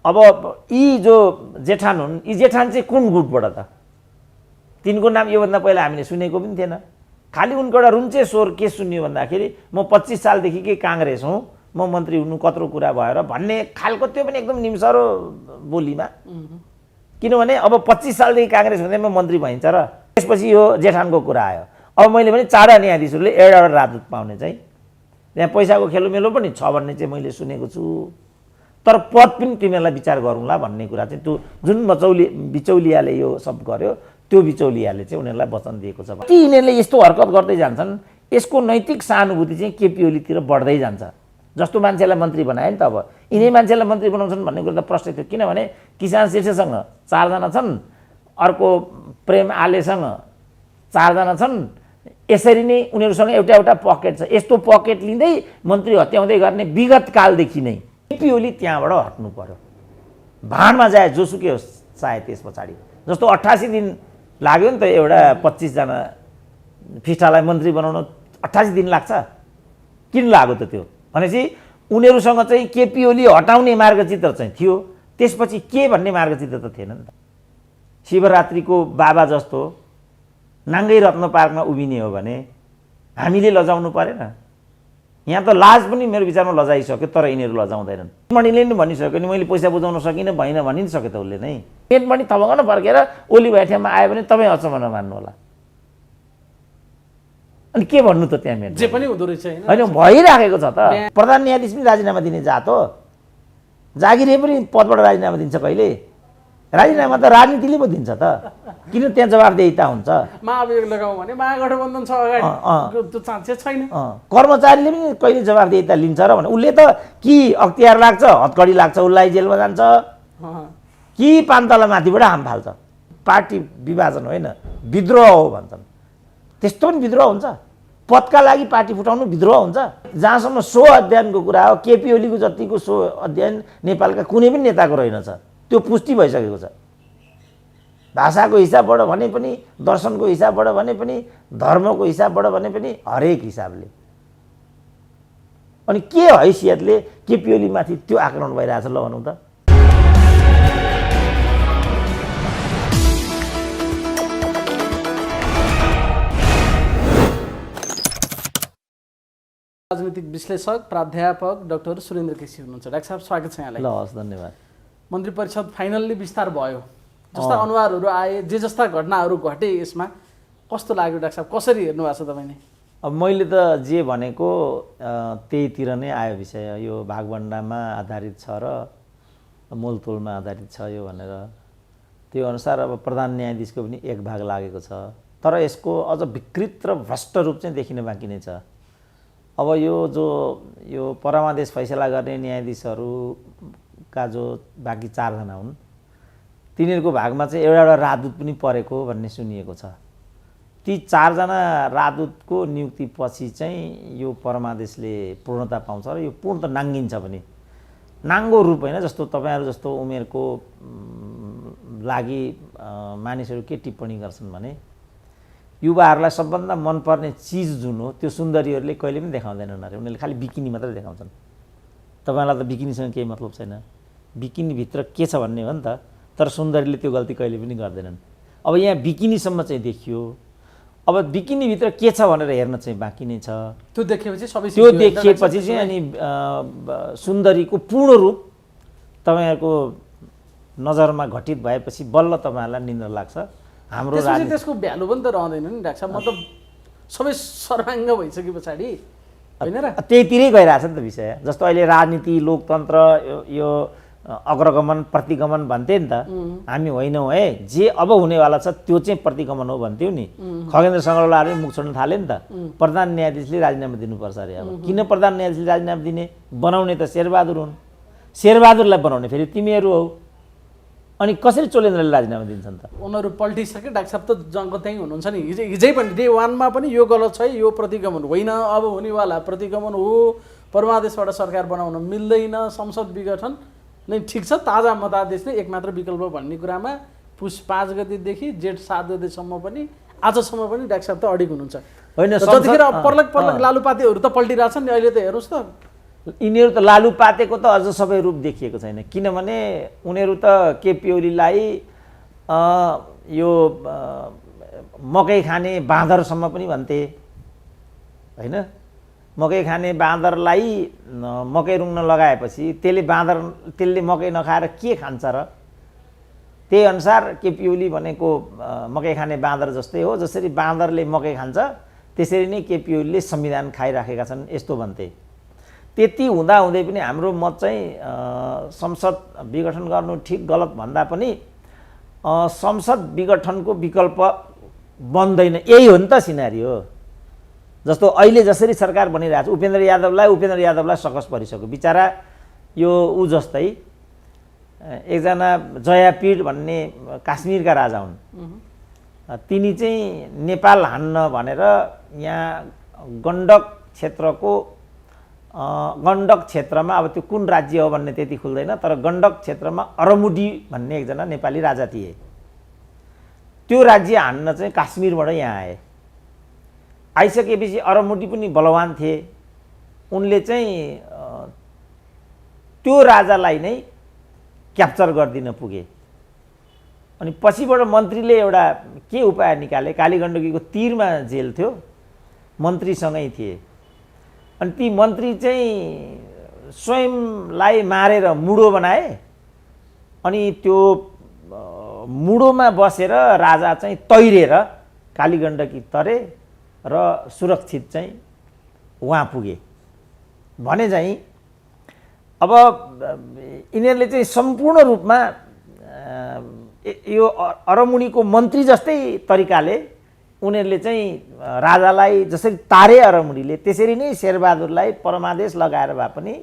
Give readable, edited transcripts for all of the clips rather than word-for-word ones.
अब यी जो जेठान हुन्, यी जेठान चाहिँ कुन गुटबाट त? तिनको नाम योभन्दा पहिला हामीले सुनेको पनि थिएन। खालि उनको एउटा रुन्चे स्वर के सुन्यो भन्दाखेरि म 25 सालदेखिकै काङ्ग्रेस हुँ, म मन्त्री हुनु कत्रो कुरा भयो र भन्ने खालको, त्यो पनि एकदम निम्सरो बोलीमा। किनभने अब 25 सालदेखि काङ्ग्रेस हुँदै म मन्त्री भइन्छ र त्यसपछि यो जेठानको कुरा आयो। अब मैले भने चारवटा न्यायाधीशहरूले एउटा राजदूत पाउने चाहिँ त्यहाँ पैसाको खेलोमेलो पनि छ भन्ने चाहिँ मैले सुनेको छु। तर पद पनि तिमीहरूलाई विचार गरौँला भन्ने कुरा चाहिँ त्यो जुन बिचौलियाले यो सब गर्यो, त्यो बिचौलियाले चाहिँ उनीहरूलाई वचन दिएको छ। कि यिनीहरूले यस्तो हरकत गर्दै जान्छन्, यसको नैतिक सहानुभूति चाहिँ केपी ओलीतिर बढ्दै जान्छ। जस्तो मान्छेलाई मन्त्री बनायो नि त, अब यिनै मान्छेलाई मन्त्री बनाउँछन् भन्ने कुरा त प्रश्न थियो। किनभने किसान शीर्षसँग 4 जना छन्, अर्को प्रेम आलेसँग 4 जना छन्। यसरी नै उनीहरूसँग एउटा पकेट छ। यस्तो पकेट लिँदै मन्त्री हत्याउँदै गर्ने विगत कालदेखि नै केपी ओली त्यहाँबाट हट्नु पर्यो। भाँडमा जाए जोसुकै होस् चाहे त्यस पछाडि। जस्तो 88 दिन लाग्यो नि त एउटा 25 जना फिस्टालाई मन्त्री बनाउन 88 दिन लाग्छ। किन लाग्यो त त्यो भनेपछि उनीहरूसँग चाहिँ केपी ओली हटाउने मार्गचित्र चाहिँ थियो, त्यसपछि के भन्ने मार्गचित्र त थिएन नि त। शिवरात्रिको बाबा जस्तो नाङ्गै रत्न पार्कमा उभिने हो भने हामीले लजाउनु परेन? यहाँ त लाज पनि मेरो विचारमा लजाइसक्यो, तर यिनीहरू लजाउँदैनन्। मणिले नि भनिसक्यो नि, मैले पैसा बुझाउन सकिनँ भएन भनिसक्यो त उसले नै। पेटमणि थपङ्ग फर्केर ओली भएको ठाउँमा आयो भने तपाईँ अचम्म नमान्नु होला। अनि के भन्नु त त्यहाँ मेरो जे पनि हुँदो रहेछ होइन, भइराखेको छ त। प्रधान न्यायाधीश पनि राजीनामा दिने जात हो, जागिरे पनि पदबाट राजीनामा दिन्छ कहिले? राजीनामा त राजनीतिले पो दिन्छ त। किन त्यहाँ जवाफदेहिता हुन्छ? महाभियोग लगाउँ भने महागठबन्धन छ अगाडि, त्यो चान्स छैन। कर्मचारीले पनि कहिले जवाफदेहिता लिन्छ र भने उसले त कि अख्तियार लाग्छ, हतकडी लाग्छ, उसलाई जेलमा जान्छ, कि पान्तला माथिबाट हाम फाल्छ। पार्टी विभाजन होइन, विद्रोह हो भन्छन्। त्यस्तो पनि विद्रोह हुन्छ? पदका लागि पार्टी फुटाउनु विद्रोह हुन्छ? जहाँसम्म सो अध्ययनको कुरा हो, केपी ओलीको जतिको सो अध्ययन नेपालका कुनै पनि नेताको रहेनछ। त्यो पुष्टि भइसकेको छ। भाषाको हिसाबबाट भने पनि, दर्शनको हिसाबबाट भने पनि, धर्मको हिसाबबाट भने पनि, हरेक हिसाबले। अनि के हैसियतले केपी ओलीमाथि त्यो आक्रमण भइरहेछ ल भनौँ त? राजनीतिक विश्लेषक प्राध्यापक डाक्टर सुरेन्द्र केसी हुनुहुन्छ। डाक्टर साहब स्वागत छ यहाँलाई। ल हस्, धन्यवाद। मन्त्री परिषद फाइनल्ली विस्तार भयो, जस्ता अनुहारहरू आए, जे जस्ता घटनाहरू घटे, यसमा कस्तो लाग्यो डाक्टर साहब? कसरी हेर्नु भएको छ तपाईँले? अब मैले त जे भनेको त्यहीतिर नै आयो विषय। यो भागभण्डामा आधारित छ र मोलतोलमा आधारित छ यो भनेर, त्यो अनुसार अब प्रधान न्यायाधीशको पनि एक भाग लागेको छ। तर यसको अझ विकृत र भ्रष्ट रूप चाहिँ देखिन बाँकी नै छ। अब यो परमादेश फैसला गर्ने न्यायाधीशहरूका जो बाँकी 4 जना हुन्, तिनीहरूको भागमा चाहिँ एउटा राजदूत पनि परेको भन्ने सुनिएको छ। ती 4 जना राजदूतको नियुक्तिपछि चाहिँ यो परमादेशले पूर्णता पाउँछ र यो पूर्ण त नाङ्गिन्छ पनि। नाङ्गो रूप होइन, जस्तो तपाईँहरू जस्तो उमेरको लागि मानिसहरू के टिप्पणी गर्छन् भने युवाहरूलाई सबभन्दा मनपर्ने चिज जुन हो त्यो सुन्दरीहरूले कहिले पनि देखाउँदैनन् अरे। उनीहरूले खालि बिकिनी मात्रै देखाउँछन्। तपाईँलाई त बिकिनीसँग केही मतलब छैन, बिकिनीभित्र के छ भन्ने हो नि त। तर सुन्दरीले त्यो गल्ती कहिले पनि गर्दैनन्। अब यहाँ बिकिनीसम्म चाहिँ देखियो। अब बिकिनीभित्र के छ भनेर हेर्न चाहिँ बाँकी नै छ। त्यो देखेपछि चाहिँ अनि सुन्दरीको पूर्ण रूप तपाईँहरूको नजरमा घटित भएपछि बल्ल तपाईँहरूलाई निन्द्रा लाग्छ। हाम्रो त्यसको भ्यालु पनि त रहँदैन नि डाक्टर साहब। मतलब सबै सर्वाङ्ग भइसके पछाडि होइन र, त्यहीतिरै गइरहेछ नि त विषय। जस्तो अहिले राजनीति, लोकतन्त्र, यो अग्रगमन प्रतिगमन भन्थे नि त। हामी होइनौँ है, जे अब हुनेवाला छ त्यो चाहिँ प्रतिगमन हो भन्थ्यौ नि। खगेन्द्र शङ्करलालले मुख छोड्न थाले नि त। प्रधान न्यायाधीशले राजीनामा दिनुपर्छ अरे। अब किन प्रधान न्यायाधीशले राजीनामा दिने? बनाउने त शेरबहादुर हुन्। शेरबहादुरलाई बनाउने फेरि तिमीहरू हौ। अनि कसरी चोलेन्द्रले राजीनामा दिन्छन् त? उनीहरू पल्टिसके डाक्टर साहब त जङ्ग त्यहीँ हुनुहुन्छ नि। हिजै पनि डे 1मा पनि यो गलत छ, यो प्रतिगमन होइन, अब हुनेवाला प्रतिगमन हो, परमादेशबाट सरकार बनाउन मिल्दैन, संसद विघटन नै ठिक छ, ताजा मतादेश नै एकमात्र विकल्प भन्ने कुरामा पुस 5 गतेदेखि जेठ 7 गतेसम्म पनि आजसम्म पनि डाक्टर साहब त अडिग हुनुहुन्छ होइन। जतिखेर पर्लक लालुपातेहरू त पल्टिरहेछन् नि अहिले त। हेर्नुहोस् त यिनीहरू त लालुपातेको त अझ सबै रूप देखिएको छैन, किनभने उनीहरू त केपी ओलीलाई यो मकै खाने बाँदरसम्म पनि भन्थे होइन। मकै खाने बाँदरलाई मकै रुङ्न लगाएपछि त्यसले मकै नखाएर के खान्छ र? त्यही अनुसार केपी ओली भनेको मकै खाने बाँदर जस्तै हो। जसरी बाँदरले मकै खान्छ त्यसरी नै केपी ओलीले संविधान खाइराखेका छन् यस्तो भन्थे। त्यति हुँदाहुँदै पनि हाम्रो मत चाहिँ संसद विघटन गर्नु ठिक गलत भन्दा पनि संसद विघटनको विकल्प बन्दैन, यही हो नि त सिनारियो। जस्तो अहिले जसरी सरकार बनिरहेको छ, उपेन्द्र यादवलाई सकस परिसक्यो बिचरा। यो ऊ जस्तै एकजना जयापीड भन्ने काश्मीरका राजा हुन्, तिनी चाहिँ नेपाल हान्न भनेर यहाँ गण्डक क्षेत्रमा, अब त्यो कुन राज्य हो भन्ने त्यति खुल्दैन, तर गण्डक क्षेत्रमा अरमुडी भन्ने एकजना नेपाली राजा थिए। त्यो राज्य हान्न चाहिँ काश्मीरबाट यहाँ आए। आइसकेपछि अरमुडी पनि बलवान थिए, उनले चाहिँ त्यो राजालाई नै क्याप्चर गरिदिन पुगे। अनि पछिबाट मन्त्रीले एउटा के उपाय निकाले, कालीगण्डकीको तीरमा जेल थियो, मन्त्रीसँगै थिए। अनि ती मन्त्री चाहिँ स्वयंलाई मारेर मुडो बनाए। अनि त्यो मुडोमा बसेर राजा चाहिँ तैरेर कालीगण्डकी तरे र सुरक्षित चाहिँ वहाँ पुगे भने चाहिँ अब यिनीहरूले चाहिँ सम्पूर्ण रूपमा यो अरमुनीको मन्त्री जस्तै तरिकाले उनीहरूले चाहिँ राजालाई जसरी तारे अरमुनीले त्यसरी नै शेरबहादुरलाई परमादेश लगाएर भए पनि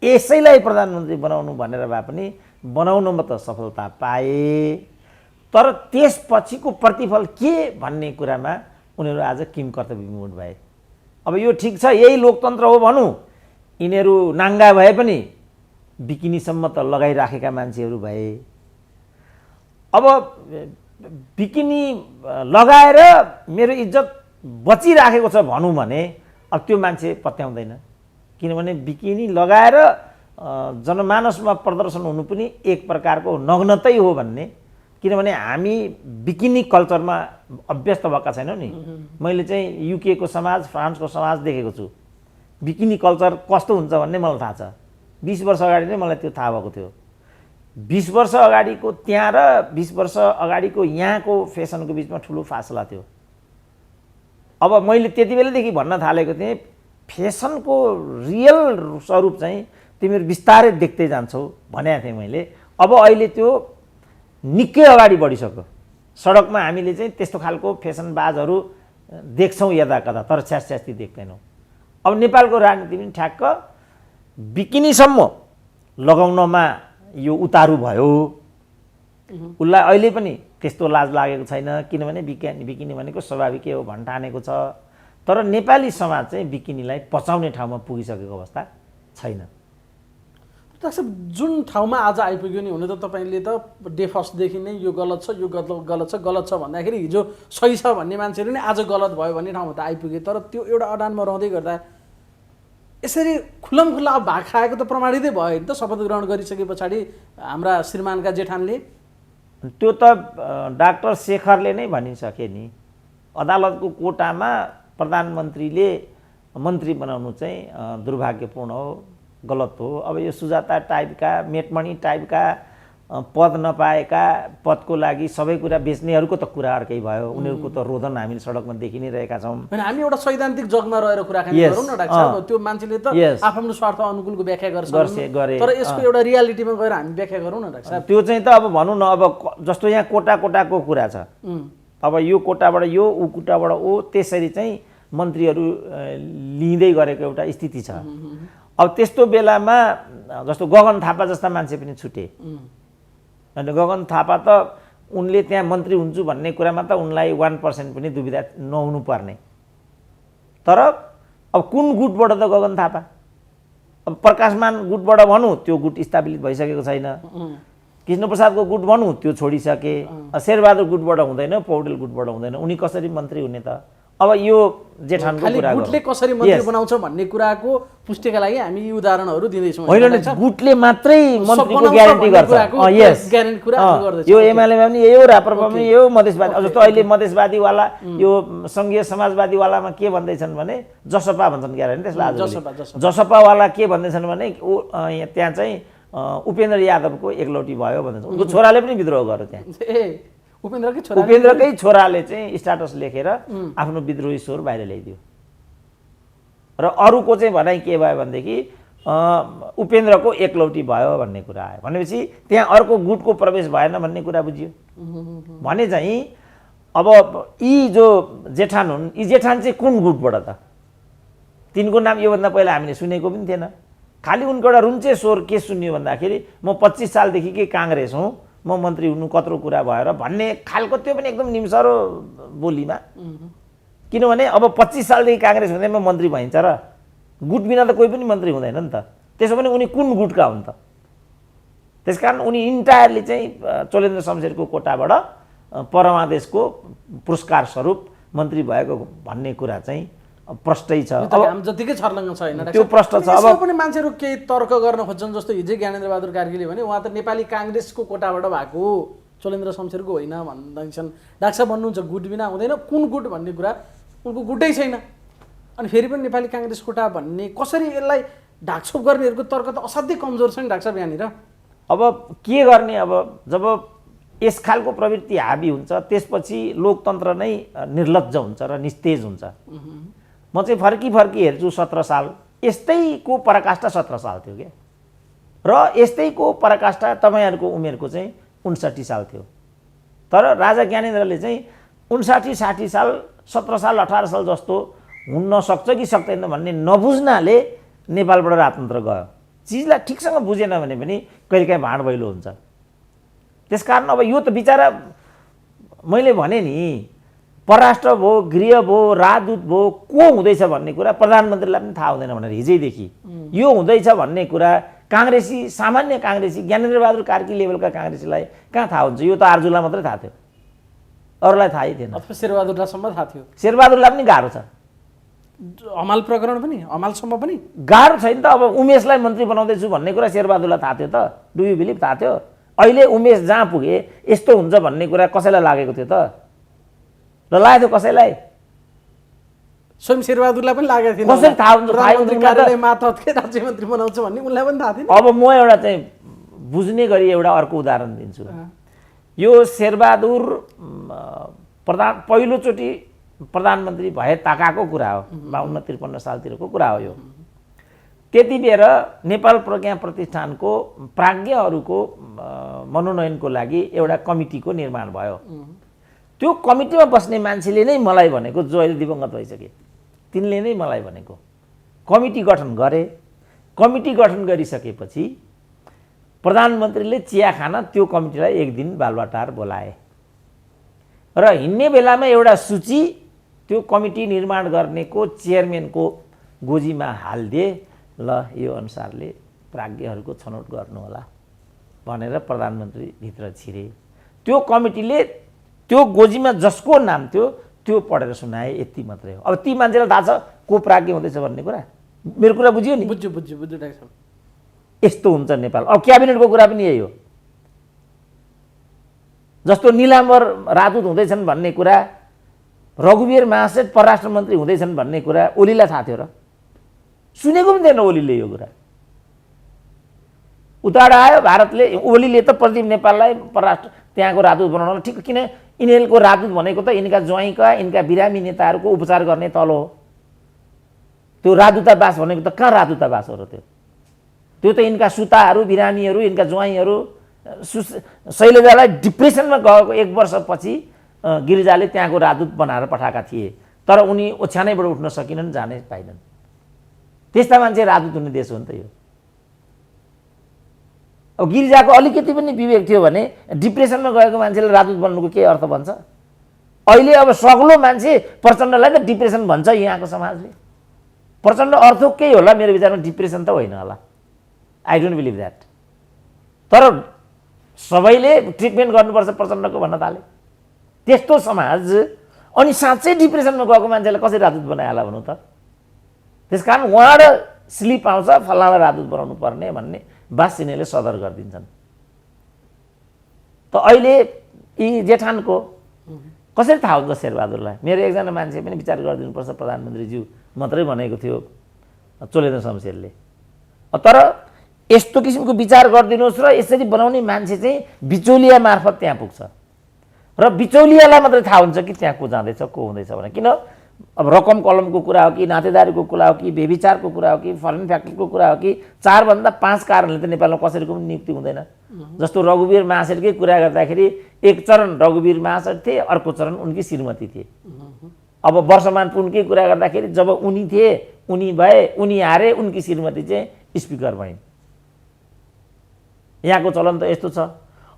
यसैलाई प्रधानमन्त्री बनाउनु भनेर भए पनि बनाउनमा त सफलता पाए। तर त्यसपछिको प्रतिफल के भन्ने कुरामा उनीहरू आज किम कर्तव्य विमूढ भए। अब यो ठिक छ, यही लोकतन्त्र हो भनौँ, यिनीहरू नाङ्गा भए पनि बिकिनीसम्म त लगाइराखेका मान्छेहरू भए। अब बिकिनी लगाएर मेरो इज्जत बचिराखेको छ भनौँ भने अब त्यो मान्छे पत्याउँदैन, किनभने बिकिनी लगाएर जनमानसमा प्रदर्शन हुनु पनि एक प्रकारको नग्नतै हो भन्ने। किनभने हामी बिकिनी कल्चरमा अभ्यस्त भएका छैनौँ नि। मैले चाहिँ युके को समाज, फ्रान्सको समाज देखेको छु। बिकिनी कल्चर कस्तो हुन्छ भन्ने मलाई थाहा छ। 20 वर्ष अगाडि नै मलाई त्यो थाहा भएको थियो। 20 वर्ष अगाडिको त्यहाँ र 20 वर्ष अगाडिको यहाँको फेसनको बिचमा ठुलो फासला थियो। अब मैले त्यति बेलादेखि भन्न थालेको थिएँ, फेसनको रियल स्वरूप चाहिँ तिमीहरू बिस्तारै देख्दै जान्छौ भनेको थिएँ मैले। अब अहिले त्यो निकै अगाडि बढिसक्यो। सडकमा हामीले चाहिँ त्यस्तो खालको फेसनबाजहरू देख्छौँ यता कता, तर छ्यासछ्यास्ती देख्दैनौँ। अब नेपालको राजनीति पनि ठ्याक्क बिकिनीसम्म लगाउनमा यो उतारू भयो। उसलाई अहिले पनि त्यस्तो लाज लागेको छैन, किनभने बिकिनी भनेको स्वाभाविकै हो भन्ठानेको छ। तर नेपाली समाज चाहिँ बिकिनीलाई पचाउने ठाउँमा पुगिसकेको अवस्था छैन। डाक्टर साहब, जुन ठाउँमा आज आइपुग्यो नि, हुन त तपाईँले त डे फर्स्टदेखि नै यो गलत छ, यो गलत छ भन्दाखेरि हिजो सही छ भन्ने मान्छेले नै आज गलत भयो भन्ने ठाउँमा त आइपुगे। तर त्यो एउटा अडानमा रहँदै गर्दा यसरी खुल्लमखुल्ला भाग खाएको त प्रमाणितै भयो नि त। शपथ ग्रहण गरिसके पछाडि हाम्रा श्रीमानका जेठानले त्यो त डाक्टर शेखरले नै भनिसके नि, अदालतको कोटामा प्रधानमन्त्रीले मन्त्री बनाउनु चाहिँ दुर्भाग्यपूर्ण हो, गलत हो। अब यो सुजाता टाइपका, मेटमणी टाइपका पद नपाएका, पदको लागि सबै कुरा बेच्नेहरूको त कुरा अर्कै भयो। उनीहरूको त रोदन हामीले सडकमा देखि नै रहेका छौँ। हामी एउटा सैद्धान्तिक जगमा रहेर कुराकानी गरौँ न डाक्टर साहब। त्यो मान्छेले त आफ्नो स्वार्थ अनुकूलको व्याख्या गर्छ, तर यसको एउटा रियालिटीमा गएर हामी व्याख्या गरौँ न डाक्टर साहब। त्यो चाहिँ त अब भनौँ न, अब जस्तो यहाँ कोटाको कुरा छ, अब यो कोटाबाट यो, ऊ कोटाबाट ओ, त्यसरी चाहिँ मन्त्रीहरू लिँदै गरेको एउटा स्थिति छ। अब त्यस्तो बेलामा जस्तो गगन थापा जस्ता मान्छे पनि छुटे। अनि गगन थापा त उनले त्यहाँ मन्त्री हुन्छु भन्ने कुरामा त उनलाई 1% पनि दुविधा नहुनु पर्ने। तर अब कुन गुटबाट त गगन थापा? अब प्रकाशमान गुटबाट भनौँ, त्यो गुट स्थापित भइसकेको छैन। कृष्णप्रसादको गुट भनौँ, त्यो छोडिसके। शेरबहादुर गुटबाट हुँदैन, पौडेल गुटबाट हुँदैन। उनी कसरी मन्त्री हुने त? अब यो जेठानको खालि कुरा गुटले कसरी मन्त्री बनाउँछ भन्ने कुराको पुष्टिका लागि हामी यी उदाहरणहरू दिँदैछौँ। होइन गुटले मात्रै मन्त्रीको ग्यारेन्टी गर्छ। यो एमालेमा पनि यही हो, राप्रपा पनि यही हो, मधेसवादी जस्तो अहिले मधेसवादीवाला यो सङ्घीय समाजवादीवालामा के भन्दैछन् भने जसपा भन्छन् ग्यारेन्टी, त्यसलाई जसपावाला के भन्दैछन् भने त्यहाँ चाहिँ उपेन्द्र यादवको एकलौटी भयो भन्दैछ। उनको छोराले पनि विद्रोह गर्यो त्यहाँ। उपेन्द्रकै छोराले चाहिँ स्ट्याटस लेखेर आफ्नो विद्रोही स्वर बाहिर ल्याइदियो। र अरूको चाहिँ भनाइ के भयो भनेदेखि उपेन्द्रको एकलौटी भयो भन्ने कुरा आयो। भनेपछि त्यहाँ अर्को गुटको प्रवेश भएन भन्ने कुरा बुझियो। भने चाहिँ अब यी जो जेठान हुन्, यी जेठान चाहिँ कुन गुटबाट त? तिनको नाम योभन्दा पहिला हामीले सुनेको पनि थिएन। खालि उनको एउटा रुन्चे स्वर के सुन्यो भन्दाखेरि म 25 सालदेखिकै काङ्ग्रेस हुँ, म मन्त्री हुनु कत्रो कुरा भएर भन्ने खालको, त्यो पनि एकदम निम्सरो बोलीमा। किनभने अब 25 सालदेखि काङ्ग्रेस हुँदै म मन्त्री भइन्छ र? गुट बिना त कोही पनि मन्त्री हुँदैन नि त। त्यसो भने उनी कुन गुटका हुन् त? त्यसकारण उनी इन्टायरली चाहिँ चोलेन्द्र शमशेरको कोटाबाट परमादेशको पुरस्कार स्वरूप मन्त्री भएको भन्ने कुरा चाहिँ प्रष्टै छ। अब जतिकै छर्लङ्ग छ होइन, त्यो प्रष्ट छ। अब पनि मान्छेहरू केही तर्क गर्न खोज्छन्। जस्तो हिजै ज्ञानेन्द्र बहादुर कार्कीले भने उहाँ त नेपाली काङ्ग्रेसको कोटाबाट भएको, चोलेन्द्र शमशेरको होइन भन्छन्। डाक्टर साहब भन्नुहुन्छ गुट बिना हुँदैन, कुन गुट भन्ने कुरा उनको गुटै छैन। अनि फेरि पनि नेपाली काङ्ग्रेस कोटा भन्ने कसरी यसलाई ढाकछोप गर्नेहरूको तर्क त असाध्यै कमजोर छ नि डाक्टर साहब यहाँनिर। अब के गर्ने? अब जब यस खालको प्रवृत्ति हाबी हुन्छ त्यसपछि लोकतन्त्र नै निर्लज्ज हुन्छ र निस्तेज हुन्छ। म चाहिँ फर्की हेर्छु 17 साल यस्तैको पराकाष्ठा 17 साल थियो क्या, र यस्तैको पराकाष्ठा तपाईँहरूको उमेरको चाहिँ 59 साल थियो। तर राजा ज्ञानेन्द्रले चाहिँ 59, 60 साल, 17 साल, 18 साल जस्तो हुन सक्छ कि सक्दैन भन्ने नबुझ्नाले नेपालबाट राजतन्त्र गयो। चिजलाई ठिकसँग बुझेन भने पनि कहिलेकाहीँ भाँड भैलो हुन्छ। त्यसकारण अब यो त बिचारा मैले भने नि, परराष्ट्र भयो, गृह भयो, राजदूत भयो, को हुँदैछ भन्ने कुरा प्रधानमन्त्रीलाई पनि थाहा हुँदैन भनेर हिजैदेखि यो हुँदैछ भन्ने कुरा काङ्ग्रेसी, सामान्य काङ्ग्रेसी, ज्ञानेन्द्र बहादुर कार्की लेभलका काङ्ग्रेसीलाई कहाँ थाहा हुन्छ? यो त आर्जुलाई मात्रै थाहा थियो, अरूलाई थाहै थिएन। अथवा शेरबहादुरलाईसम्म थाहा थियो। शेरबहादुरलाई पनि गाह्रो छ। हमाल प्रकरण पनि, हमालसम्म पनि गाह्रो छैन त। अब उमेशलाई मन्त्री बनाउँदैछु भन्ने कुरा शेरबहादुरलाई थाहा थियो त? डु यु बिलिभ थाहा थियो? अहिले उमेश जहाँ पुगे यस्तो हुन्छ भन्ने कुरा कसैलाई लागेको थियो त? र लागेको थियो कसैलाई? स्वयं शेरबहादुरलाई पनि लागेको थियो। कसरी थाहा हुन्छ? प्रधानमन्त्री कार्यालय मातहतकै राज्यमन्त्री बनाउँछ भन्ने उनलाई पनि थाहा थिएन। अब म एउटा चाहिँ बुझ्ने गरी एउटा अर्को उदाहरण दिन्छु। यो शेरबहादुर पहिलोचोटि प्रधानमन्त्री भए ताकाको कुरा हो, 52-53 सालतिरको कुरा हो यो। त्यति बेर नेपाल प्रज्ञा प्रतिष्ठानको प्राज्ञहरूको मनोनयनको लागि एउटा कमिटीको निर्माण भयो। त्यो कमिटीमा बस्ने मान्छेले नै मलाई भनेको, जो अहिले दिवंगत भइसके, तिनले नै मलाई भनेको कमिटी गठन गरे। कमिटी गठन गरिसकेपछि प्रधानमन्त्रीले चिया खान त्यो कमिटीलाई एक दिन बालुवाटार बोलाए र हिँड्ने बेलामा एउटा सूची त्यो कमिटी निर्माण गर्नेको चेयरम्यानको गोजीमा हालिदिए, ल यो अनुसारले प्राज्ञहरूको छनौट गर्नुहोला भनेर प्रधानमन्त्री भित्र छिरे। त्यो कमिटीले त्यो गोजीमा जसको नाम थियो त्यो पढेर सुनाए, यति मात्रै हो। अब ती मान्छेलाई थाहा छ को प्राज्ञ हुँदैछ भन्ने कुरा? मेरो कुरा बुझ्यो नि? बुझ्यो डाक्टर साहब। यस्तो हुन्छ नेपाल। अब क्याबिनेटको कुरा पनि यही हो। जस्तो निलाम्बर राजदूत हुँदैछन् भन्ने कुरा, रघुवीर महासेठ परराष्ट्र मन्त्री हुँदैछन् भन्ने कुरा ओलीलाई थाहा थियो र? सुनेको पनि थिएन ओलीले यो कुरा। उताबाट आयो भारतले, ओलीले त प्रदीप नेपाललाई परराष्ट्र त्यहाँको राजदूत बनाउन, ठिक, किन यिनीहरूको राजदूत भनेको त यिनका ज्वाइँका, यिनका बिरामी नेताहरूको उपचार गर्ने तलो हो। त्यो राजदूतावास भनेको त कहाँ राजदूतावास हो र? त्यो त यिनका सुताहरू, बिरामीहरू, यिनका ज्वाइँहरू। शैलजालाई डिप्रेसनमा गएको 1 वर्षपछि गिरिजाले त्यहाँको राजदूत बनाएर पठाएका थिए, तर उनी ओछ्यानैबाट उठ्न सकिनन्, जानै पाइनन्। त्यस्ता मान्छे राजदूत हुने देश हो नि त यो। अब गिरिजाको अलिकति पनि विवेक थियो भने डिप्रेसनमा गएको मान्छेले राजदूत बन्नुको के अर्थ भन्छ? अहिले अब सग्लो मान्छे प्रचण्डलाई त डिप्रेसन भन्छ यहाँको समाजले। प्रचण्ड अर्थ केही होला मेरो विचारमा, डिप्रेसन त होइन होला। I don't believe that. तर सबैले ट्रिटमेन्ट गर्नुपर्छ प्रचण्डको भन्न थाले। त्यस्तो समाज अनि साँच्चै डिप्रेसनमा गएको मान्छेलाई कसरी राजदूत बनाइहाल्ला भन्नु त। त्यसकारण उहाँबाट स्लिप आउँछ फलानालाई राजदूत बनाउनु पर्ने भन्ने बासिनेले सदर गरिदिन्छन्। त अहिले यी जेठानको कसरी थाहा हुन्छ शेरबहादुरलाई? मेरो एकजना मान्छे पनि विचार गरिदिनुपर्छ प्रधानमन्त्रीज्यू मात्रै भनेको थियो चोलेन्द्र शमशेरले। तर यस्तो किसिमको विचार गरिदिनुहोस् र यसरी बनाउने मान्छे चाहिँ बिचौलिया मार्फत त्यहाँ पुग्छ र बिचौलियालाई मात्रै थाहा हुन्छ कि त्यहाँ को जाँदैछ को हुँदैछ भने। किन अब रकम कलमको कुरा हो कि नातेदारीको कुरा हो कि बेविचारको कुरा हो कि फरेन फ्याक्ट्रीको कुरा हो कि 4 भन्दा 5 कारणले त नेपालमा कसैको पनि नियुक्ति हुँदैन। जस्तो रघुवीर महासेठकै कुरा गर्दाखेरि एक चरण रघुवीर महासेठ थिए, अर्को चरण उनकी श्रीमती थिए। अब वर्षमान पुनकै कुरा गर्दाखेरि जब उनी थिए उनी भए, उनी हारे, उनकी श्रीमती चाहिँ स्पिकर भइन्। यहाँको चलन त यस्तो छ।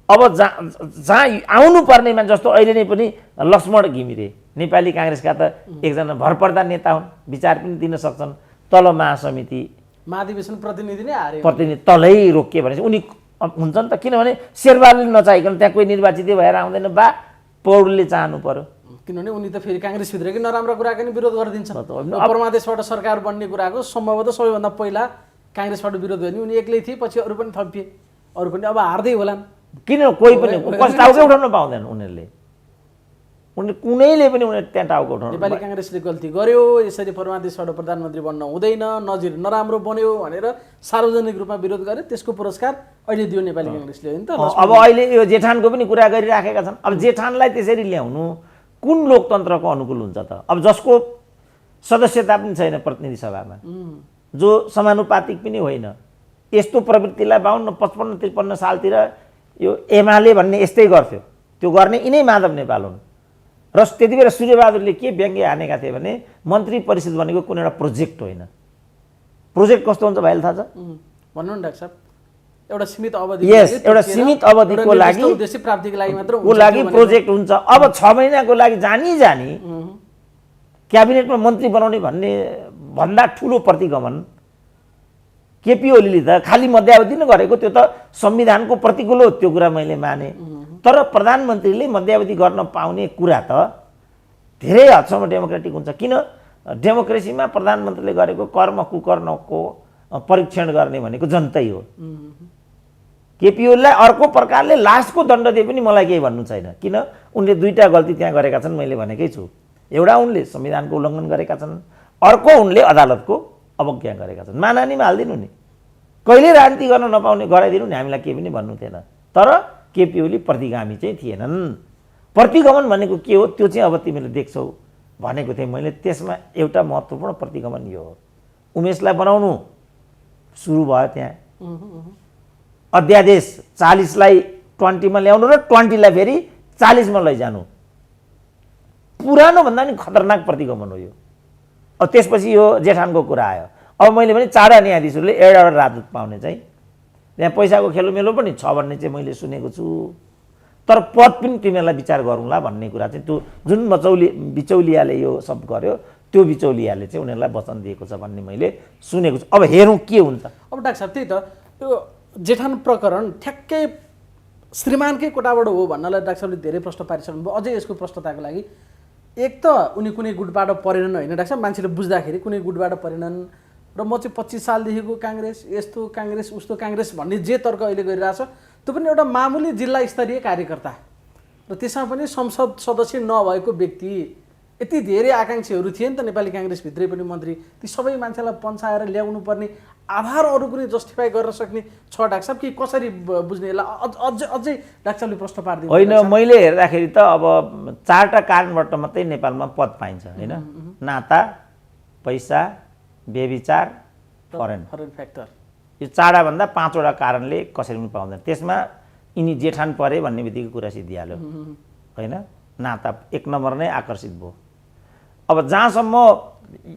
अब जहाँ आउनुपर्ने मान्छे जस्तो अहिले नै पनि लक्ष्मण घिमिरे नेपाली काङ्ग्रेसका त एकजना भरपर्दा नेता हुन्, विचार पनि दिन सक्छन्। तल महासमिति महाधिवेशन प्रतिनिधि नै हारे, प्रतिनिधि तलै रोकिए भने उनी हुन्छ नि त। किनभने शेरबहादुरले नचाहिकन त्यहाँ कोही निर्वाचित भएर आउँदैन, बा पौडेलले चाहनु पर्यो। किनभने उनी त फेरि काङ्ग्रेसभित्रकै नराम्रो कुराको नि विरोध गरिदिन्छ। परमादेशबाट सरकार बन्ने कुराको सम्भवतः सबैभन्दा पहिला काङ्ग्रेसबाट विरोध गर्ने उनी एक्लै थिए, पछि अरू पनि थपिए, अरू पनि अब हार्दै होलान्। किन कोही पनि टाउकै उठाउन पाउँदैन उनीहरूले, कुनैले पनि उनीहरू त्यहाँ टाउको उठाउनु। नेपाली काङ्ग्रेसले गल्ती गर्यो, यसरी परमादेशबाट प्रधानमन्त्री बन्न हुँदैन, नजिर नराम्रो बन्यो भनेर सार्वजनिक रूपमा विरोध गरे, त्यसको पुरस्कार अहिले दियो नेपाली काङ्ग्रेसले, होइन त। अब अहिले यो जेठानको पनि कुरा गरिराखेका छन्। अब जेठानलाई त्यसरी ल्याउनु कुन लोकतन्त्रको अनुकूल हुन्छ त? अब जसको सदस्यता पनि छैन प्रतिनिधि सभामा, जो समानुपातिक पनि होइन, यस्तो प्रवृत्तिलाई 52, 55, 53 सालतिर यो एमाले भन्ने यस्तै गर्थ्यो। त्यो गर्ने यिनै माधव नेपाल हुन्। र त्यति बेला सूर्यबहादुरले के व्यङ्ग्य हानेका थिए भने मन्त्री परिषद भनेको कुनै एउटा प्रोजेक्ट होइन। प्रोजेक्ट कस्तो हुन्छ भाइले थाहा छ? भन्नु न डाक्टर साहब। एउटा सीमित अवधि, एउटा सीमित अवधिको लागि उद्देश्य प्राप्तिको लागि मात्र प्रोजेक्ट हुन्छ। अब 6 महिनाको लागि जानी क्याबिनेटमा मन्त्री बनाउने भन्ने भन्दा ठुलो प्रतिगमन केपी ओलीले त खालि मध्यावधि नै गरेको, त्यो त संविधानको प्रतिकूल हो, त्यो कुरा मैले माने। तर प्रधानमन्त्रीले मध्यावधि गर्न पाउने कुरा त धेरै हदसम्म डेमोक्रेटिक हुन्छ। किन? डेमोक्रेसीमा प्रधानमन्त्रीले गरेको कर्म कुकर्मको परीक्षण गर्ने भनेको जनतै हो। केपी ओलीलाई अर्को प्रकारले लास्टको दण्ड दिए पनि मलाई केही भन्नु छैन। किन? उनले 2टा गल्ती त्यहाँ गरेका छन्, मैले भनेकै छु। एउटा उनले संविधानको उल्लङ्घन गरेका छन्, अर्को उनले अदालतको अवज्ञा गरेका छन्। मानहानीमा हालिदिनु नि, कहिले राजनीति गर्न नपाउने गराइदिनु नि, हामीलाई केही पनि भन्नु थिएन। तर केपी ओली प्रतिगामी चाहिँ थिएनन्। प्रतिगमन भनेको के हो त्यो चाहिँ अब तिमीले देख्छौ भनेको थिएँ मैले। त्यसमा एउटा महत्त्वपूर्ण प्रतिगमन यो हो, उमेशलाई बनाउनु सुरु भयो। त्यहाँ अध्यादेश 40लाई 20मा ल्याउनु र 20लाई फेरि 40मा लैजानु, पुरानो भन्दा नि खतरनाक प्रतिगमन हो यो। अब त्यसपछि यो जेठानको कुरा आयो। अब मैले भने चाडा न्यायाधीशहरूले एउटा राजदूत पाउने चाहिँ त्यहाँ पैसाको खेलोमेलो पनि छ भन्ने चाहिँ मैले सुनेको छु। तर पद पनि तिमीहरूलाई विचार गरौँला भन्ने कुरा चाहिँ त्यो जुन बिचौलियाले यो सब गर्यो, त्यो बिचौलियाले चाहिँ उनीहरूलाई वचन दिएको छ भन्ने मैले सुनेको छु। अब हेरौँ के हुन्छ। अब डाक्टर साहब, त्यही त त्यो जेठान प्रकरण ठ्याक्कै श्रीमानकै कोटाबाट हो भन्नलाई डाक्टर साहबले धेरै प्रश्न पारिसक्नुभयो। अझै यसको प्रश्नताको लागि एक त उनी कुनै गुटबाट परेनन्, होइन डाक्टर साहब, मान्छेले बुझ्दाखेरि कुनै गुटबाट परेनन् र म चाहिँ 25 सालदेखिको काङ्ग्रेस, यस्तो काङ्ग्रेस उस्तो काङ्ग्रेस भन्ने जे तर्क अहिले गरिरहेछ त्यो पनि एउटा मामुली जिल्ला स्तरीय कार्यकर्ता र त्यसमा पनि संसद सदस्य नभएको व्यक्ति। यति धेरै आकाङ्क्षीहरू थिए नि त नेपाली काङ्ग्रेसभित्रै पनि मन्त्री, ती सबै मान्छेलाई पन्छाएर ल्याउनु पर्ने आधार अरू कुनै जस्टिफाई गर्न सक्ने छ डाक्टर साहब कि कसरी बुझ्ने? यसलाई अझै डाक्टर साहबले प्रश्न पारिदिनु होइन। मैले हेर्दाखेरि त अब 4टा कारणबाट मात्रै नेपालमा पद पाइन्छ, होइन? नाता, पैसा, बेविचार, फरेन फ्याक्टर। यो 4वटा भन्दा 5वटा कारणले कसरी पनि पाउँदैन। त्यसमा यिनी जेठान परे भन्ने बित्तिकै कुरा सिद्धिहाल्यो, होइन? नाता 1 नम्बर नै आकर्षित भयो। अब जहाँसम्म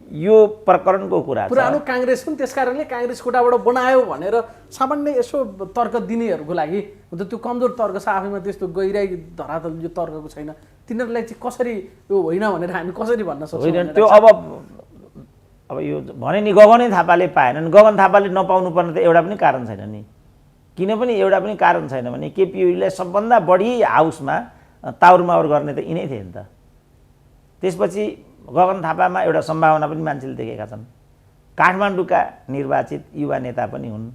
यो प्रकरणको कुरा छ, पुरानो काङ्ग्रेस पनि त्यस कारणले काङ्ग्रेस कोटाबाट बनायो भनेर सामान्य यसो तर्क दिनेहरूको लागि हुन्छ, त्यो कमजोर तर्क छ, आफैमा त्यस्तो गहिराई धरातल यो तर्कको छैन, तिनीहरूलाई चाहिँ कसरी यो होइन भनेर हामी कसरी भन्न सक्छौँ? होइन, त्यो अब यो भने नि गगनै थापाले पाएनन्, गगन थापाले नपाउनु पर्ने त एउटा पनि कारण छैन नि। किन पनि एउटा पनि कारण छैन भने केपी ओलीलाई सबभन्दा बढी हाउसमा ताउरमाउर गर्ने त यिनै थिए नि त। त्यसपछि गगन थापामा एउटा सम्भावना पनि मान्छेले देखेका छन्। काठमाडौँका निर्वाचित युवा नेता पनि हुन्।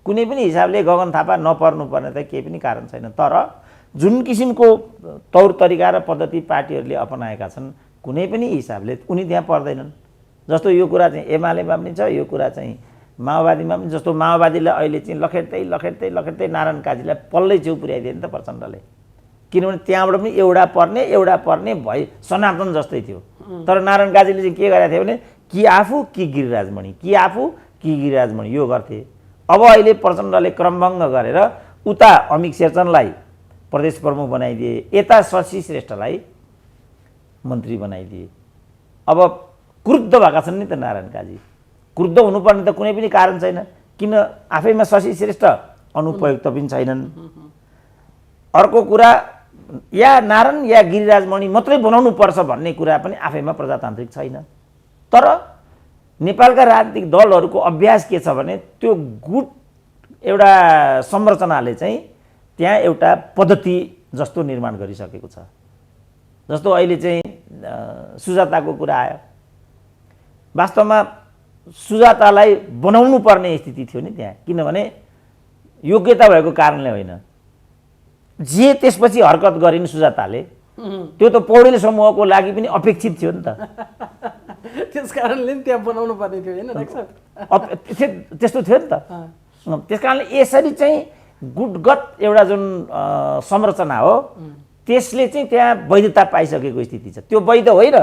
कुनै पनि हिसाबले गगन थापा नपर्नुपर्ने त केही पनि कारण छैन। तर जुन किसिमको तौर तरिका र पद्धति पार्टीहरूले अपनाएका छन् कुनै पनि हिसाबले उनी त्यहाँ पर्दैनन्। जस्तो यो कुरा चाहिँ एमालेमा पनि छ, यो कुरा चाहिँ माओवादीमा पनि। जस्तो माओवादीले अहिले चाहिँ लखेट्दै नारायण काजीलाई पल्लै छेउ पुर्याइदिए नि त प्रचण्डले। किनभने त्यहाँबाट पनि एउटा पर्ने भई सनातन जस्तै थियो। तर नारायण काजीले चाहिँ के गरेका थियो भने कि आफू कि गिरिराजमणि, कि आफू कि गिरिराजमणि यो गर्थे। अब अहिले प्रचण्डले क्रमभङ्ग गरेर उता अमिक शेरचनलाई प्रदेश प्रमुख बनाइदिए, यता शशि श्रेष्ठलाई मन्त्री बनाइदिए। अब क्रुद्ध भएका छन् नि त नारायण काजी। क्रुद्ध हुनुपर्ने त कुनै पनि कारण छैन। किन आफैमा शशि श्रेष्ठ अनुपयुक्त पनि छैनन्। अर्को कुरा या नारायण या गिरिराजमणि मात्रै बनाउनु पर्छ भन्ने कुरा पनि आफैमा प्रजातान्त्रिक छैन। तर नेपालका राजनीतिक दलहरूको अभ्यास के छ भने त्यो गुट एउटा संरचनाले चाहिँ त्यहाँ एउटा पद्धति जस्तो निर्माण गरिसकेको छ। जस्तो अहिले चाहिँ सुजाताको कुरा आयो। वास्तवमा सुजातालाई बनाउनु पर्ने स्थिति थियो नि त्यहाँ। किनभने योग्यता भएको कारणले होइन, जे त्यसपछि हरकत गरिन् सुजाताले त्यो त पौडेल समूहको लागि पनि अपेक्षित थियो नि त। त्यस कारणले त्यहाँ बनाउनु पर्ने थियो हैन त्यस्तो थियो नि त। त्यस कारणले यसरी चाहिँ गुटगत एउटा जुन संरचना हो त्यसले चाहिँ त्यहाँ वैधता पाइसकेको स्थिति छ। त्यो वैध होइन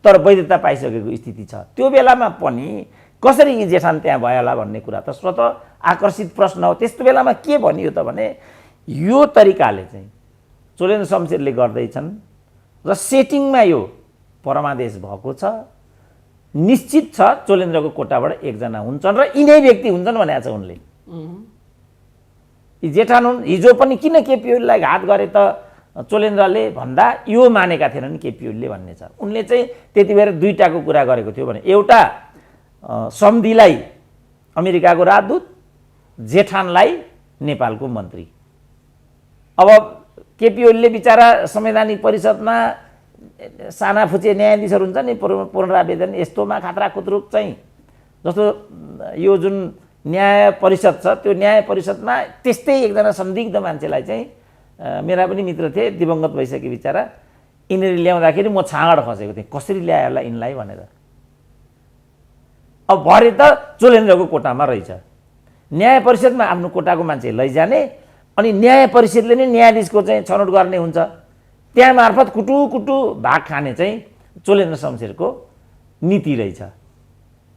तर वैधता पाइसकेको स्थिति छ। त्यो बेलामा पनि कसरी यी जेठान त्यहाँ भयो होला भन्ने कुरा त स्वतः आकर्षित प्रश्न हो। त्यस्तो बेलामा के भनियो त भने यो तरिकाले चाहिँ चोलेन्द्र शमशेरले गर्दैछन् र सेटिङमा यो परमादेश भएको छ। निश्चित छ चोलेन्द्रको कोटाबाट एकजना हुन्छन् र यिनै व्यक्ति हुन्छन् भनेको छ उनले। यी जेठान हुन्। हिजो पनि किन केपी ओलीलाई घात गरे त चोलेन्द्रले भन्दा यो मानेका थिएनन् केपी ओलीले भन्ने छ। उनले चाहिँ त्यति बेर दुईटाको कुरा गरेको थियो भने एउटा सम्धिलाई अमेरिकाको राजदूत, जेठानलाई नेपालको मन्त्री। अब केपी ओलीले बिचारा संवैधानिक परिषदमा साना फुचे न्यायाधीशहरू हुन्छ नि पुनरावेदन यस्तोमा खात्रा खुत्रुक चाहिँ जस्तो यो जुन न्याय परिषद छ त्यो न्याय परिषदमा त्यस्तै एकजना संदिग्ध मान्छेलाई चाहिँ मेरा पनि मित्र थिए दिवंगत भइसके बिचारा यिनीहरू ल्याउँदाखेरि म छाँगड खसेको थिएँ कसरी ल्यायो होला यिनलाई भनेर। अब भरे त चोलेन्द्रको कोटामा रहेछ। न्याय परिषदमा आफ्नो कोटाको मान्छे लैजाने अनि न्याय परिषदले नै न्यायाधीशको चाहिँ छनौट गर्ने हुन्छ। त्यहाँ मार्फत कुटु भाग खाने चाहिँ चोलेन्द्र शमशेरको नीति रहेछ।